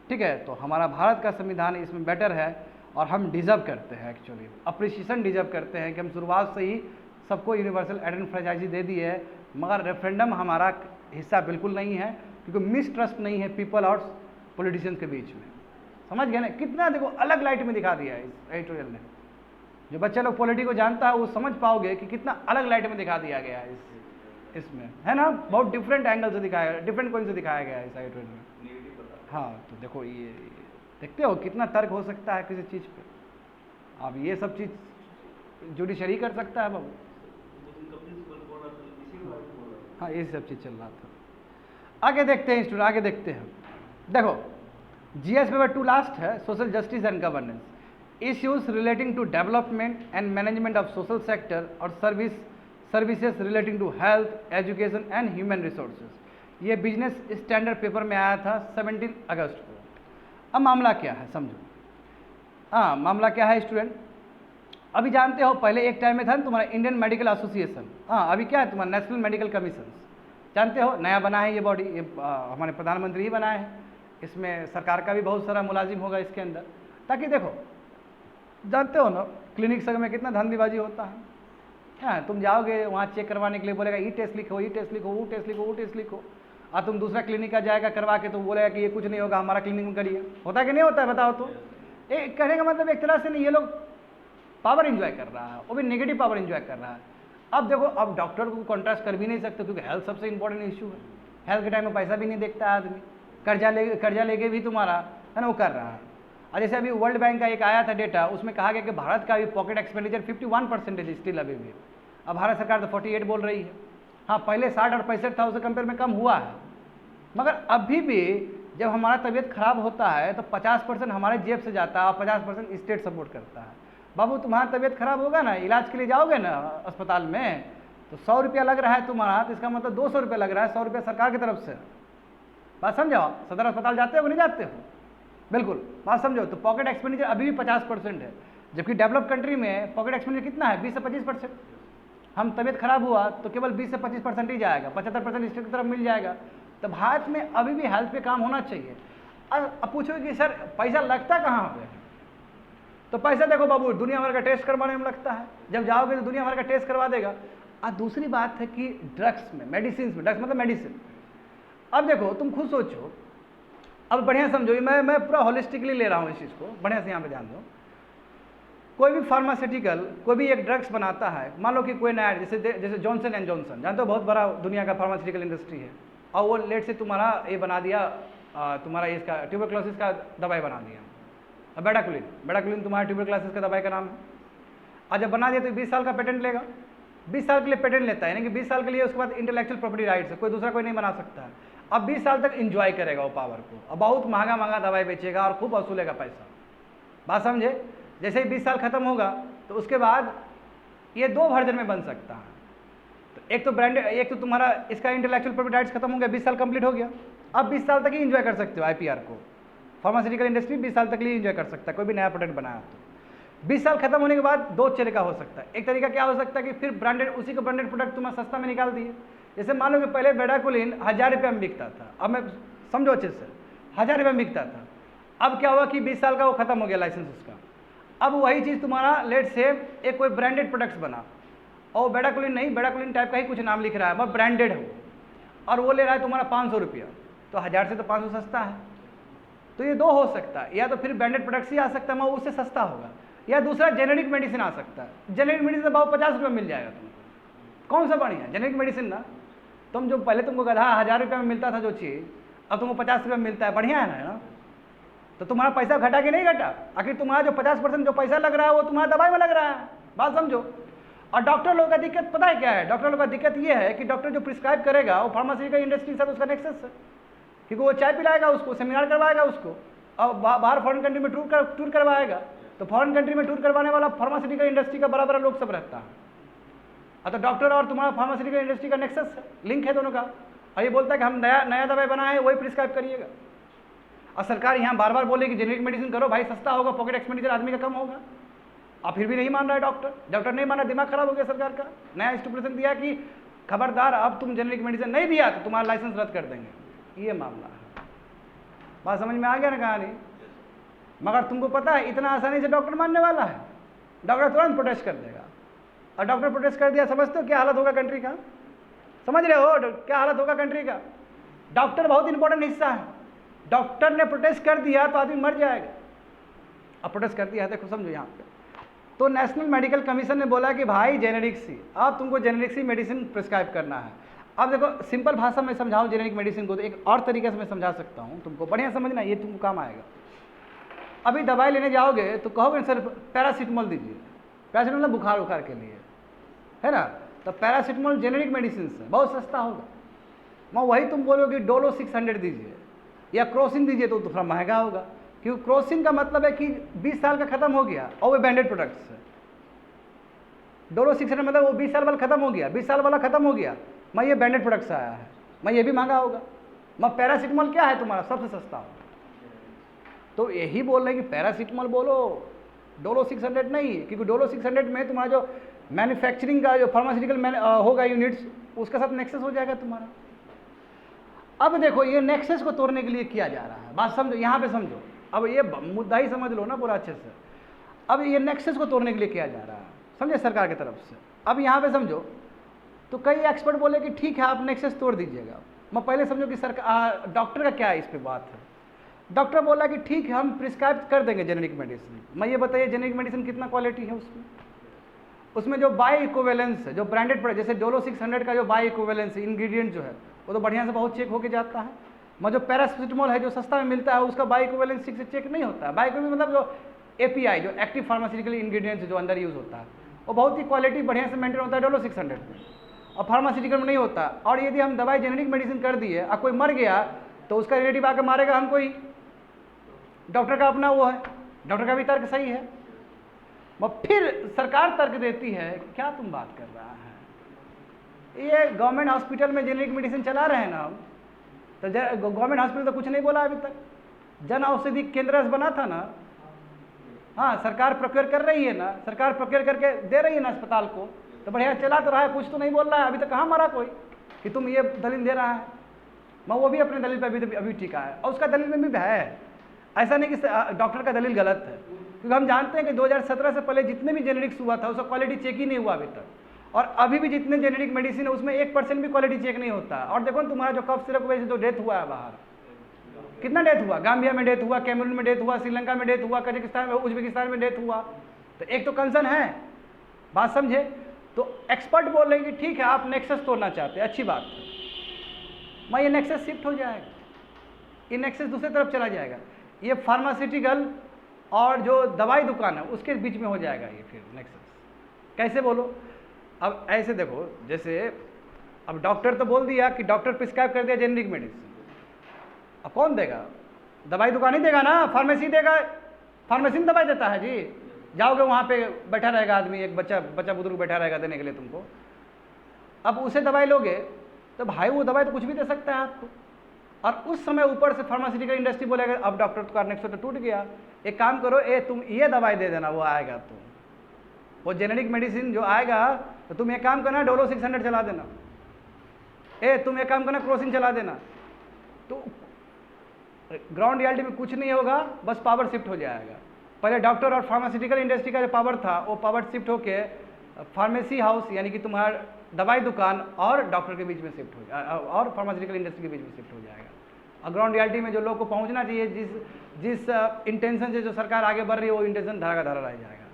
ठीक है। तो हमारा भारत का संविधान इसमें बेटर है और हम डिजर्व करते हैं, एक्चुअली अप्रिशिएशन डिजर्व करते हैं कि हम शुरुआत से ही सबको यूनिवर्सल एडल्ट फ्रेंचाइजी दे दी है, मगर रेफरेंडम हमारा हिस्सा बिल्कुल नहीं है, क्योंकि मिसट्रस्ट नहीं है पीपल और पॉलिटिशियंस के बीच में, समझ गए ना। कितना देखो अलग लाइट में दिखा दिया है इस एडिटोरियल ने, जो बच्चे लोग पॉलिटी को जानता है वो समझ पाओगे कि कितना अलग लाइट में दिखा दिया गया है इसमें, है ना। बहुत डिफरेंट एंगल से दिखाया गया, डिफरेंट पॉइंट से दिखाया गया है इस एडिटोरियल में। हाँ, तो देखो ये देखते हो कितना तर्क हो सकता है किसी चीज़ पे। अब ये सब चीज़ जुडिशरी कर सकता है बाबू। हाँ, ये सब चीज़ चल रहा था। आगे देखते हैं स्टूडेंट, आगे देखते हैं। देखो जीएस पेपर 2 लास्ट है, social justice and governance, issues relating to development and management of social sector और services relating to health, education and human resources. ये बिजनेस स्टैंडर्ड पेपर में आया था 17 अगस्त को। अब मामला क्या है समझो। हाँ, मामला क्या है स्टूडेंट, अभी जानते हो पहले एक टाइम में था ना तुम्हारा इंडियन मेडिकल एसोसिएशन, हाँ अभी क्या है तुम्हारा नेशनल मेडिकल कमीशन, जानते हो नया बना है ये बॉडी, ये हमारे प्रधानमंत्री ही बनाए हैं। इसमें सरकार का भी बहुत सारा मुलाजिम होगा इसके अंदर, ताकि देखो जानते हो ना क्लिनिक सब में कितना धंधेबाजी होता है। हाँ, तुम जाओगे वहाँ चेक करवाने के लिए, बोलेगा ई टेस्ट लिखो, ई टेस्ट लिखो, वो टेस्ट लिखो, वो टेस्ट लिखो, और तुम दूसरा क्लिनिक का जाएगा करवा के तो बोलेगा कि ये कुछ नहीं होगा, हमारा क्लिनिक में करिए। होता है कि नहीं होता है, बताओ तो। ये कहने का मतलब एक तरह से नहीं, ये लोग पावर एंजॉय कर रहा है, वो भी नेगेटिव पावर एंजॉय कर रहा है। अब देखो, अब डॉक्टर को कॉन्ट्रास्ट कर भी नहीं सकते क्योंकि हेल्थ सबसे इंपॉर्टेंट इशू है। हेल्थ के टाइम में पैसा भी नहीं देखता है आदमी, कर्जा लेके भी तुम्हारा है ना वो कर रहा है। और जैसे अभी वर्ल्ड बैंक का एक आया था डेटा, उसमें कहा गया कि भारत का भी पॉकेट एक्सपेंडिचर 51% स्टिल अभी भी। अब भारत सरकार तो 48 बोल रही है। हाँ, पहले 60 और 65 था, उससे कंपेयर में कम हुआ है, मगर अभी भी जब हमारा तबीयत खराब होता है तो 50% हमारे जेब से जाता है और 50% स्टेट सपोर्ट करता है। बाबू, तुम्हारा तबीयत खराब होगा ना, इलाज के लिए जाओगे ना अस्पताल में, तो 100 रुपया लग रहा है तुम्हारा, तो इसका मतलब 200 रुपया लग रहा है, 100 रुपया सरकार की तरफ से। बात समझाओ, सदर अस्पताल जाते हो नहीं जाते हो? बिल्कुल, बात समझो। तो पॉकेट एक्सपेंडिचर अभी भी 50% है, जबकि डेवलप कंट्री में पॉकेट एक्सपेंडिचर कितना है? 20 से 25%। हम तबीयत खराब हुआ तो केवल 20 से 25% ही जाएगा, 75% स्टेट की तरफ मिल जाएगा। तो भारत में अभी भी हेल्थ पे काम होना चाहिए। अब पूछो कि सर पैसा लगता कहाँ पे? तो पैसा देखो बाबू, दुनिया भर का टेस्ट करवाने में लगता है। जब जाओगे तो दुनिया भर का टेस्ट करवा देगा। और दूसरी बात है कि ड्रग्स में, मेडिसिन में, ड्रग्स मतलब मेडिसिन। अब देखो, तुम खुद सोचो, अब बढ़िया समझो, मैं पूरा होलिस्टिकली ले रहा हूँ इस चीज़ को, बढ़िया से यहाँ पे ध्यान दो। कोई भी फार्मास्यूटिकल, कोई भी एक ड्रग्स बनाता है, मान लो कि कोई नया, जैसे जॉनसन एंड जॉनसन, जानते हो बहुत बड़ा दुनिया का फार्मास्यूटिकल इंडस्ट्री है, और वो लेट से तुम्हारा ये बना दिया, तुम्हारा इसका ट्यूबरक्लोसिस का दवाई बना दिया, बेडाकुलिन तुम्हारा ट्यूबरक्लोसिस का दवाई का नाम है। और जब बना दिया तो 20 साल का पेटेंट लेगा, 20 साल के लिए पेटेंट लेता है, यानी कि 20 साल के लिए उसके बाद इंटेलेक्चुअल प्रॉपर्टी राइट्स है, कोई दूसरा कोई नहीं बना सकता है। अब 20 साल तक इंजॉय करेगा वो पावर को, और बहुत महंगा दवाई बेचेगा और खूब वसूलेगा पैसा। बात समझे? जैसे ही 20 साल खत्म होगा तो उसके बाद ये 2 वर्जन में बन सकता है। तो एक तो ब्रांडेड, एक तो तुम्हारा इसका इंटेलेक्चुअल प्रॉपर्टी राइट्स खत्म हो गया, 20 साल कंप्लीट हो गया, अब 20 साल तक ही इंजॉय कर सकते हो आईपीआर को। फार्मास्यूटिकल इंडस्ट्री 20 साल तक ही इंजॉय कर सकता है, कोई भी नया प्रोडक्ट बनाया तो। 20 साल खत्म होने के बाद 2 तरीका हो सकता है। एक तरीका क्या हो सकता है कि फिर ब्रांडेड, उसी को ब्रांडेड प्रोडक्ट तुम्हें सस्ता में निकाल दिए। जैसे मान लो कि पहले बेडाकुलिन 1000 रुपये में बिकता था, अब मैं समझो अच्छे से, 1000 रुपये में बिकता था। अब क्या हुआ कि 20 साल का वो खत्म हो गया लाइसेंस उसका। अब वही चीज़ तुम्हारा लेट से एक कोई ब्रांडेड प्रोडक्ट्स बना, और बेडाकुलिन नहीं, बेडाकुलिन टाइप का ही कुछ नाम लिख रहा है, वह ब्रांडेड है, और वो ले रहा है तुम्हारा 500 रुपया, तो 1000 से तो 500 सस्ता है। तो ये 2 हो सकता है, या तो फिर ब्रांडेड प्रोडक्ट्स ही आ सकता है, मगर उससे सस्ता होगा, या दूसरा जेनेरिक मेडिसिन आ सकता है। जेनेरिक मेडिसिन भाव 50 रुपये मिल जाएगा तुमको, कौन सा बढ़िया? जेनेरिक मेडिसिन ना, तुम जो पहले तुमको गधा 1000 रुपये में मिलता था जो चीज़, अब तुमको 50 रुपये में मिलता है, बढ़िया है ना? तो तुम्हारा पैसा घटा कि नहीं घटा? आखिर तुम्हारा जो 50% जो पैसा लग रहा है वो तुम्हारा दवाई में लग रहा है। बात समझो। और डॉक्टर लोगों का दिक्कत पता है क्या है? डॉक्टर लोगों का दिक्कत ये है कि डॉक्टर जो प्रिस्क्राइब करेगा वो फार्मास्यूटिकल इंडस्ट्री के साथ उसका नेक्सस है, क्योंकि वो चाय पिलाएगा उसको, सेमिनार करवाएगा उसको, और बाहर फॉरेन कंट्री में टूर करवाएगा। तो फॉरेन कंट्री में टूर करवाने वाला फार्मास्यूटिकल इंडस्ट्री का बड़ा लोग सब रहता है। तो डॉक्टर और तुम्हारा फार्मास्यूटिकल इंडस्ट्री का नेक्सस है, लिंक है दोनों का। और ये बोलता है कि हम नया दवाई बनाए, वही प्रिस्क्राइब करिएगा। और सरकार यहाँ बार बार बोले कि जेनेरिक मेडिसिन करो भाई, सस्ता होगा, पॉकेट एक्सपेंडिचर आदमी का कम होगा, और फिर भी नहीं मान रहा है डॉक्टर नहीं माना, दिमाग खराब हो गया सरकार का। नया स्टिपुलेशन दिया कि खबरदार, अब तुम जेनेरिक मेडिसिन नहीं दिया तो तुम्हारा लाइसेंस रद्द कर देंगे। ये मामला है। बात समझ में आ गया ना कहानी? मगर तुमको पता है इतना आसानी से डॉक्टर मानने वाला है? डॉक्टर तुरंत प्रोटेस्ट कर देगा, और डॉक्टर प्रोटेस्ट कर दिया, समझते हो क्या हालत होगा कंट्री का? समझ रहे हो क्या हालत होगा कंट्री का? डॉक्टर बहुत इंपॉर्टेंट हिस्सा है। डॉक्टर ने प्रोटेस्ट कर दिया तो आदमी मर जाएगा। अब प्रोटेस्ट कर दिया है, देखो समझो यहाँ पे। तो नेशनल मेडिकल कमीशन ने बोला कि भाई जेनेरिक सी, अब तुमको जेनेरिक सी मेडिसिन प्रिस्क्राइब करना है। अब देखो सिंपल भाषा में समझाऊं जेनेरिक मेडिसिन को, तो एक और तरीके से मैं समझा सकता हूँ तुमको, बढ़िया समझना, ये तुमको काम आएगा। अभी दवाई लेने जाओगे तो कहोगे सर पैरासीटामोल दीजिए, पैरासीटामोल बुखार के लिए है ना, तो पैरासीटामोल जेनेरिक मेडिसिन है, बहुत सस्ता होगा। मैं वही तुम बोलोगे डोलो 600 दीजिए या क्रोसिन दीजिए, तो थोड़ा महंगा होगा, क्योंकि क्रोसिन का मतलब है कि 20 साल का खत्म हो गया और वो ब्रांडेड प्रोडक्ट्स है। डोलो 600 मतलब वो 20 साल वाला खत्म हो गया, 20 साल वाला खत्म हो गया, मैं ये ब्रांडेड प्रोडक्ट्स आया है, मैं ये भी महंगा होगा। मैं पैरासीटामोल क्या है तुम्हारा सबसे सस्ता होगा। तो यही बोल रहे हैं कि पैरासीटामोल बोलो, डोलो 600 नहीं, क्योंकि डोलो 600 में तुम्हारा जो मैन्युफैक्चरिंग का जो फार्मास्यूटिकल होगा यूनिट्स, उसके साथ नेक्सस हो जाएगा तुम्हारा। अब देखो ये नेक्सस को तोड़ने के लिए किया जा रहा है। बात समझो, यहाँ पे समझो, अब ये मुद्दा ही समझ लो ना पूरा अच्छे से। अब ये नेक्सस को तोड़ने के लिए किया जा रहा है, समझे, सरकार की तरफ से। अब यहाँ पे समझो तो कई एक्सपर्ट बोले कि ठीक है आप नेक्सस तोड़ दीजिएगा। मैं पहले समझो कि सरकार डॉक्टर का क्या है इस पे बात है। डॉक्टर बोला कि ठीक है हम प्रिस्क्राइब कर देंगे जेनेरिक मेडिसिन। मैं ये बताइए जेनेरिक मेडिसिन कितना क्वालिटी है उसमें जो बाई इक्विवेलेंस है, जो ब्रांडेड प्रोडक्ट जैसे डोलो 600 का जो बाई इक्विवेलेंस इंग्रेडिएंट जो है वो तो बढ़िया से बहुत चेक होके जाता है। मैं जो पैरासिटामोल है जो सस्ता में मिलता है उसका बाई इक्विवेलेंस ठीक से चेक नहीं होता है। बाई इक्विवेलेंस मतलब जो API जो एक्टिव फार्मास्यूटिकल इंग्रेडिएंट्स जो अंदर यूज़ होता है वो बहुत ही क्वालिटी बढ़िया से मेंटेन होता है डोलो 600 में, और फार्मास्यूटिकल में नहीं होता। और यदि हम दवाई जेनेरिक मेडिसिन कर दिए और कोई मर गया तो उसका रिलेटिव आकर मारेगा हमको ही। डॉक्टर का अपना वो है, डॉक्टर का भी तर्क सही है। वो फिर सरकार तर्क देती है क्या तुम बात कर रहा है, ये गवर्नमेंट हॉस्पिटल में जेनेरिक मेडिसिन चला रहे हैं ना हम, तो गवर्नमेंट हॉस्पिटल तो कुछ नहीं बोला अभी तक। जन औषधि केंद्र बना था ना, हाँ सरकार प्रोक्योर कर रही है ना, सरकार प्रोक्योर करके दे रही है ना अस्पताल को, तो बढ़िया चला तो रहा है, कुछ तो नहीं बोल रहा है। अभी तक कहाँ मरा कोई कि तुम ये दलील दे रहा है। मैं वो भी अपने दलील पर अभी टिका है और उसका दलील में भी है। ऐसा नहीं कि डॉक्टर का दलील गलत है, क्योंकि हम जानते हैं कि 2017 से पहले जितने भी जेनेरिक्स हुआ था उसका क्वालिटी चेक ही नहीं हुआ अभी तक। और अभी भी जितने जेनेरिक मेडिसिन है उसमें 1% भी क्वालिटी चेक नहीं होता। और देखो तुम्हारा जो कफ सिरप वजह से जो डेथ हुआ है बाहर, कितना डेथ हुआ, गाम्बिया में डेथ हुआ, कैमरून में डेथ हुआ, श्रीलंका में डेथ हुआ, कजाकिस्तान में, उज्बेकिस्तान में डेथ हुआ। तो एक तो कंसर्न है, बात समझे। तो एक्सपर्ट बोल रहे हैं कि ठीक है आप नेक्सस तोड़ना चाहते हैं, अच्छी बात है। मैं ये नेक्सस शिफ्ट हो जाएगा, ये नेक्सस दूसरी तरफ चला जाएगा, ये फार्मास्यूटिकल और जो दवाई दुकान है उसके बीच में हो जाएगा ये फिर नेक्सस। कैसे बोलो, अब ऐसे देखो, जैसे अब डॉक्टर तो बोल दिया कि डॉक्टर प्रिस्क्राइब कर दिया जेनेरिक मेडिसिन, अब कौन देगा, दवाई दुकान ही देगा ना, फार्मेसी देगा, फार्मेसी में दवाई देता है जी। जाओगे वहाँ पे बैठा रहेगा आदमी, एक बच्चा बुजुर्ग बैठा रहेगा देने के लिए तुमको, अब उसे दवाई लोगे तो भाई वो दवाई तो कुछ भी दे सकता है आपको। और उस समय ऊपर से फार्मास्यूटिकल इंडस्ट्री बोलेगा अब डॉक्टर का नेक्सस तो टूट गया, एक काम करो तुम ये दवाई दे देना, वो आएगा तो वो जेनेरिक मेडिसिन जो आएगा तो तुम एक काम करना डोलो 600 चला देना, तुम एक काम करना क्रोसिन चला देना। तो ग्राउंड रियलिटी में कुछ नहीं होगा, बस पावर शिफ्ट हो जाएगा। पहले डॉक्टर और फार्मास्यूटिकल इंडस्ट्री का जो पावर था वो पावर शिफ्ट होके फार्मेसी हाउस यानी कि तुम्हारा दवाई दुकान और डॉक्टर के बीच में शिफ्ट हो जाएगा, और फार्मास्यूटिकल इंडस्ट्री के बीच में शिफ्ट हो जाएगा। और ग्राउंड रियलिटी में जो लोग को पहुंचना चाहिए, जिस इंटेंशन से जो सरकार आगे बढ़ रही है वो इंटेंशन धारा का धारा रह जाएगा।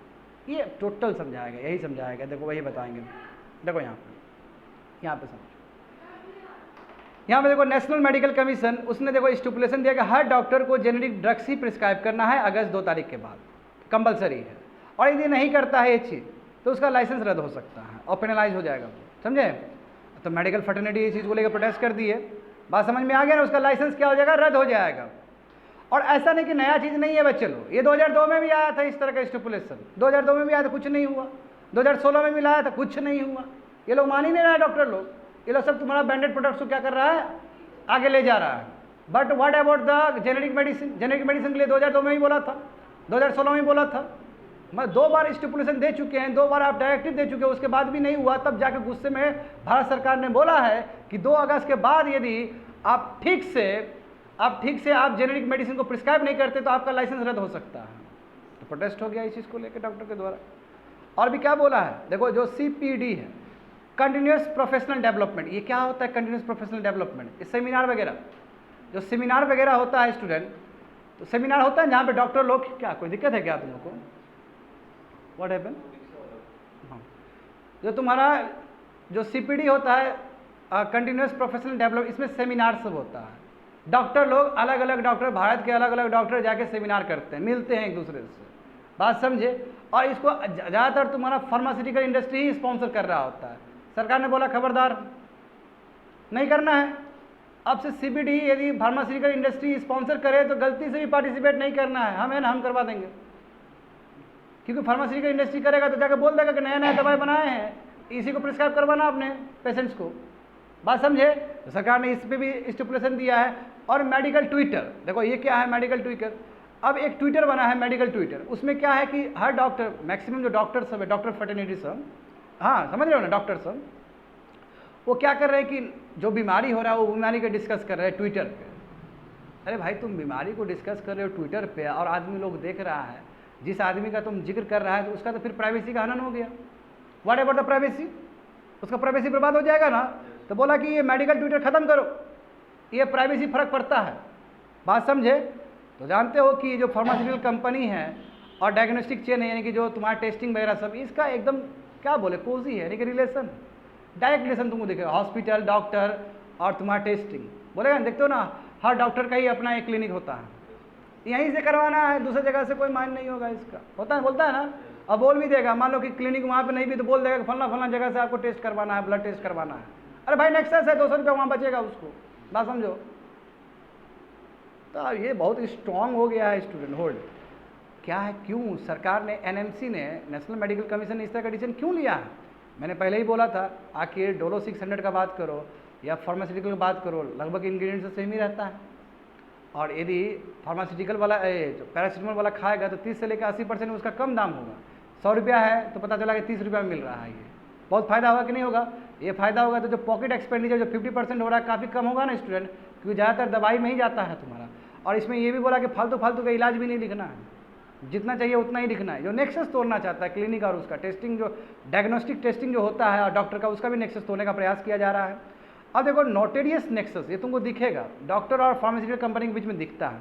ये टोटल समझाएगा, यही समझाएगा। देखो वही बताएंगे, देखो यहाँ पे समझो, यहाँ पे देखो नेशनल मेडिकल कमीशन उसने देखो स्टिपुलेशन दिया कि हर डॉक्टर को जेनेरिक ड्रग्स ही प्रिस्क्राइब करना है अगस्त 2 तारीख के बाद, कंपलसरी है। और यदि नहीं करता है ये चीज़ तो उसका लाइसेंस रद्द हो सकता है और पेनलाइज हो जाएगा, समझे। तो मेडिकल फ्रेटर्निटी ये चीज़ को लेकर प्रोटेस्ट कर दी है, बात समझ में आ गया ना, उसका लाइसेंस क्या हो जाएगा, रद्द हो जाएगा। और ऐसा नहीं कि नया चीज़ नहीं है बच्चे लोग, ये 2002 में भी आया था इस तरह का स्टिपुलेशन, 2002 में भी आया था, कुछ नहीं हुआ, 2016 में भी लाया था, कुछ नहीं हुआ। ये लोग मान ही नहीं रहा है डॉक्टर लोग, ये लोग सब तुम्हारा ब्रांडेड प्रोडक्ट्स को क्या कर रहा है, आगे ले जा रहा है। But what about the generic medicine, generic medicine के लिए 2002 में ही बोला था, 2016 में ही बोला था। मैं 2 बार स्टिपुलेशन दे चुके हैं, 2 बार आप डायरेक्टिव दे चुके हैं, उसके बाद भी नहीं हुआ। तब जाकर गुस्से में भारत सरकार ने बोला है कि 2 अगस्त के बाद यदि आप ठीक से आप जेनेरिक मेडिसिन को प्रिस्क्राइब नहीं करते तो आपका लाइसेंस रद्द हो सकता है। तो प्रोटेस्ट हो गया इस चीज़ को लेकर डॉक्टर के द्वारा। और भी क्या बोला है, देखो जो CPD है, कंटिन्यूस प्रोफेशनल डेवलपमेंट, ये क्या होता है कंटिन्यूस प्रोफेशनल डेवलपमेंट, ये सेमिनार वगैरह, जो सेमिनार वगैरह होता है स्टूडेंट, तो सेमिनार होता है जहाँ पे डॉक्टर लोग, क्या कोई दिक्कत है क्या तुम लोग को, व्हाट हैपन, हाँ, जो तुम्हारा जो CPD होता है कंटिन्यूस प्रोफेशनल डेवलप, इसमें सेमिनार सब होता है। डॉक्टर लोग अलग अलग डॉक्टर, भारत के अलग अलग डॉक्टर जाके सेमिनार करते हैं, मिलते हैं एक दूसरे से, बात समझे। और इसको ज़्यादातर तुम्हारा फार्मास्यूटिकल इंडस्ट्री ही स्पॉन्सर कर रहा होता है। सरकार ने बोला खबरदार नहीं करना है, अब से CPD यदि फार्मास्यूटिकल इंडस्ट्री स्पॉन्सर करे तो गलती से भी पार्टिसिपेट नहीं करना है, हम करवा देंगे। क्योंकि फार्मास्यूटिकल इंडस्ट्री करेगा तो जाकर बोल देगा कि नया नया दवाई बनाए हैं, इसी को प्रिस्क्राइब करवाना अपने पेशेंट्स को, बात समझे। तो सरकार ने इस पर भी स्टिपुलेशन दिया है। और मेडिकल ट्विटर, देखो ये क्या है मेडिकल ट्विटर, अब एक ट्विटर बना है मेडिकल ट्विटर, उसमें क्या है कि हर डॉक्टर, मैक्सिमम जो डॉक्टर सब है, डॉक्टर फ्रेटर्निटी सब, हाँ समझ रहे हो ना, डॉक्टर सब वो क्या कर रहे हैं कि जो बीमारी हो रहा है वो बीमारी का डिस्कस कर रहे हैं ट्विटर पे। अरे भाई तुम बीमारी को डिस्कस कर रहे हो ट्विटर पे और आदमी लोग देख रहा है, जिस आदमी का तुम जिक्र कर रहा है तो उसका तो फिर प्राइवेसी का हनन हो गया। व्हाट अबाउट द प्राइवेसी, उसका प्राइवेसी बर्बाद हो जाएगा ना। तो बोला कि ये मेडिकल ट्विटर खत्म करो, ये प्राइवेसी फर्क पड़ता है। बात समझे? तो जानते हो कि जो फार्मास्यूटिकल कंपनी है और डायग्नोस्टिक चेन है, यानी कि जो तुम्हारा टेस्टिंग वगैरह सब, इसका एकदम क्या बोले कोजी है, यानी कि रिलेशन, डायरेक्ट रिलेशन तुमको दिखेगा। हॉस्पिटल, डॉक्टर और तुम्हारा टेस्टिंग बोलेगा, देखते हो ना, हर डॉक्टर का ही अपना एक क्लिनिक होता है, यहीं से करवाना है, दूसरी जगह से कोई मायने नहीं होगा इसका। होता है, बोलता है ना। अब बोल भी देगा, मान लो कि क्लिनिक वहाँ पे नहीं भी तो बोल देगा कि फलना फलना जगह से आपको टेस्ट करवाना है, ब्लड टेस्ट करवाना है। अरे भाई नेक्सस है, 200 रुपये वहाँ बचेगा उसको। बात समझो। तो ये बहुत स्ट्रांग हो गया है स्टूडेंट। होल्ड क्या है, क्यों सरकार ने, एनएमसी ने, नेशनल मेडिकल कमीशन ने इस तरह का डिसीजन क्यों लिया है? मैंने पहले ही बोला था, आखिर डोलो 600 का बात करो या फार्मास्यूटिकल की बात करो, लगभग इंग्रेडिएंट से सेम ही रहता है। और यदि फार्मास्यूटिकल वाला जो पैरासीटामोल वाला खाएगा तो 30 से लेकर 80% उसका कम दाम होगा। 100 रुपया है तो पता चला कि 30 रुपया में मिल रहा है। ये बहुत फ़ायदा होगा कि नहीं होगा? ये फ़ायदा होगा तो जो पॉकेट एक्सपेंडिचर जो 50% हो रहा है काफ़ी कम होगा ना स्टूडेंट, क्योंकि ज़्यादातर दवाई में ही जाता है तुम्हारा। और इसमें ये भी बोला कि फालतू का इलाज भी नहीं लिखना है, जितना चाहिए उतना ही लिखना है। जो नेक्सस तोड़ना चाहता है क्लिनिक और उसका टेस्टिंग, जो डायग्नोस्टिक टेस्टिंग जो होता है और डॉक्टर का, उसका भी नेक्सस तोड़ने का प्रयास किया जा रहा है। अब देखो नोटेरियस नेक्सस, ये तुमको दिखेगा, डॉक्टर और फार्मास्यूटिकल कंपनी के बीच में दिखता है।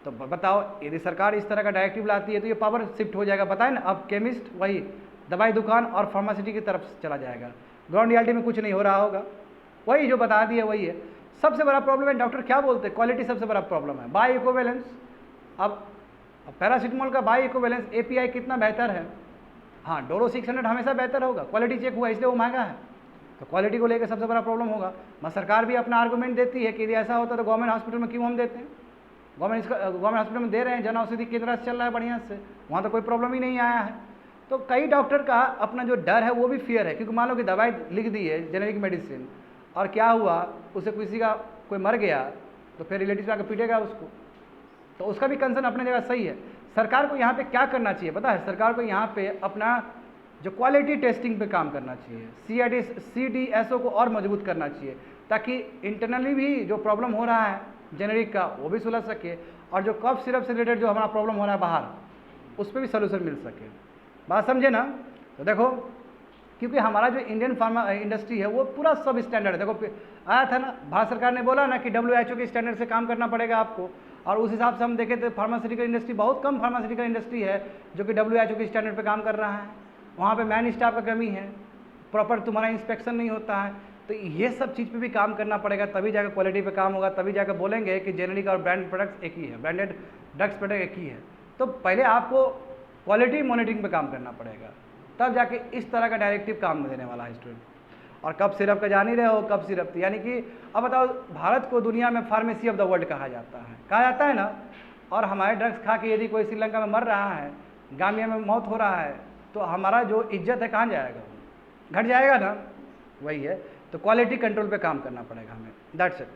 तो बताओ, यदि सरकार इस तरह का डायरेक्टिव लाती है तो ये पावर शिफ्ट हो जाएगा। बताए ना, अब केमिस्ट वही दवाई दुकान और फार्मासिटी की तरफ चला जाएगा। ग्राउंड रियलिटी में कुछ नहीं हो रहा होगा, वही जो बता दिया वही है। सबसे बड़ा प्रॉब्लम है, डॉक्टर क्या बोलते हैं, क्वालिटी सबसे बड़ा प्रॉब्लम है। बाई इक्विवेलेंस, अब पैरासीटामोल का बाई इक्विवेलेंस एपीआई कितना बेहतर है? हाँ, डोलो 600 हमेशा बेहतर होगा, क्वालिटी चेक हुआ इसलिए वो महंगा है। तो क्वालिटी को लेकर सबसे बड़ा प्रॉब्लम होगा। मैं सरकार भी अपना आर्गूमेंट देती है कि यदि ऐसा होता तो गवर्नमेंट हॉस्पिटल में क्यों हम देते हैं? गवर्नमेंट हॉस्पिटल में दे रहे हैं, जन औषधि केंद्र चल रहा है बढ़िया से, वहाँ तो कोई प्रॉब्लम ही नहीं आया है। तो कई डॉक्टर का अपना जो डर है वो भी फियर है, क्योंकि मान लो कि दवाई लिख दी है जेनेरिक मेडिसिन और क्या हुआ, उसे किसी का कोई मर गया तो फिर रिलेटिव आकर पीटेगा उसको। तो उसका भी कंसर्न अपने जगह सही है। सरकार को यहाँ पे क्या करना चाहिए पता है? सरकार को यहाँ पे अपना जो क्वालिटी टेस्टिंग पे काम करना चाहिए, CDSO को और मजबूत करना चाहिए, ताकि इंटरनली भी जो प्रॉब्लम हो रहा है जेनेरिक का वो भी सुलझ सके, और जो कफ सिरप से रिलेटेड जो हमारा प्रॉब्लम हो रहा है बाहर, उस पर भी सोल्यूशन मिल सके। बात समझे ना? तो देखो, क्योंकि हमारा जो इंडियन फार्मा इंडस्ट्री है वो पूरा सब स्टैंडर्ड है। देखो आया था ना, भारत सरकार ने बोला ना कि WHO के स्टैंडर्ड से काम करना पड़ेगा आपको, और उस हिसाब से हम देखें तो फार्मास्यूटिकल इंडस्ट्री, बहुत कम फार्मास्यूटिकल इंडस्ट्री है जो कि WHO के स्टैंडर्ड पे काम कर रहा है। वहाँ पे मैन स्टाफ का कमी है, प्रॉपर तुम्हारा इंस्पेक्शन नहीं होता है। तो ये सब चीज़ पे भी काम करना पड़ेगा, तभी जाकर क्वालिटी पे काम होगा, तभी जाकर बोलेंगे कि जेनेरिक और ब्रांड प्रोडक्ट्स एक ही है, ब्रांडेड ड्रग्स प्रोडक्ट एक ही है। तो पहले आपको क्वालिटी मॉनिटरिंग पे काम करना पड़ेगा, तब जाके इस तरह का डायरेक्टिव काम देने वाला है स्टूडेंट। और कफ सिरप का जान ही रहे हो, कफ सिरप यानी कि अब बताओ, भारत को दुनिया में फार्मेसी ऑफ द वर्ल्ड कहा जाता है ना। और हमारे ड्रग्स खा के यदि कोई श्रीलंका में मर रहा है, गाम्बिया में मौत हो रहा है, तो हमारा जो इज्जत है कहाँ जाएगा? घट जाएगा ना। वही है, तो क्वालिटी कंट्रोल पे काम करना पड़ेगा हमें। That's it.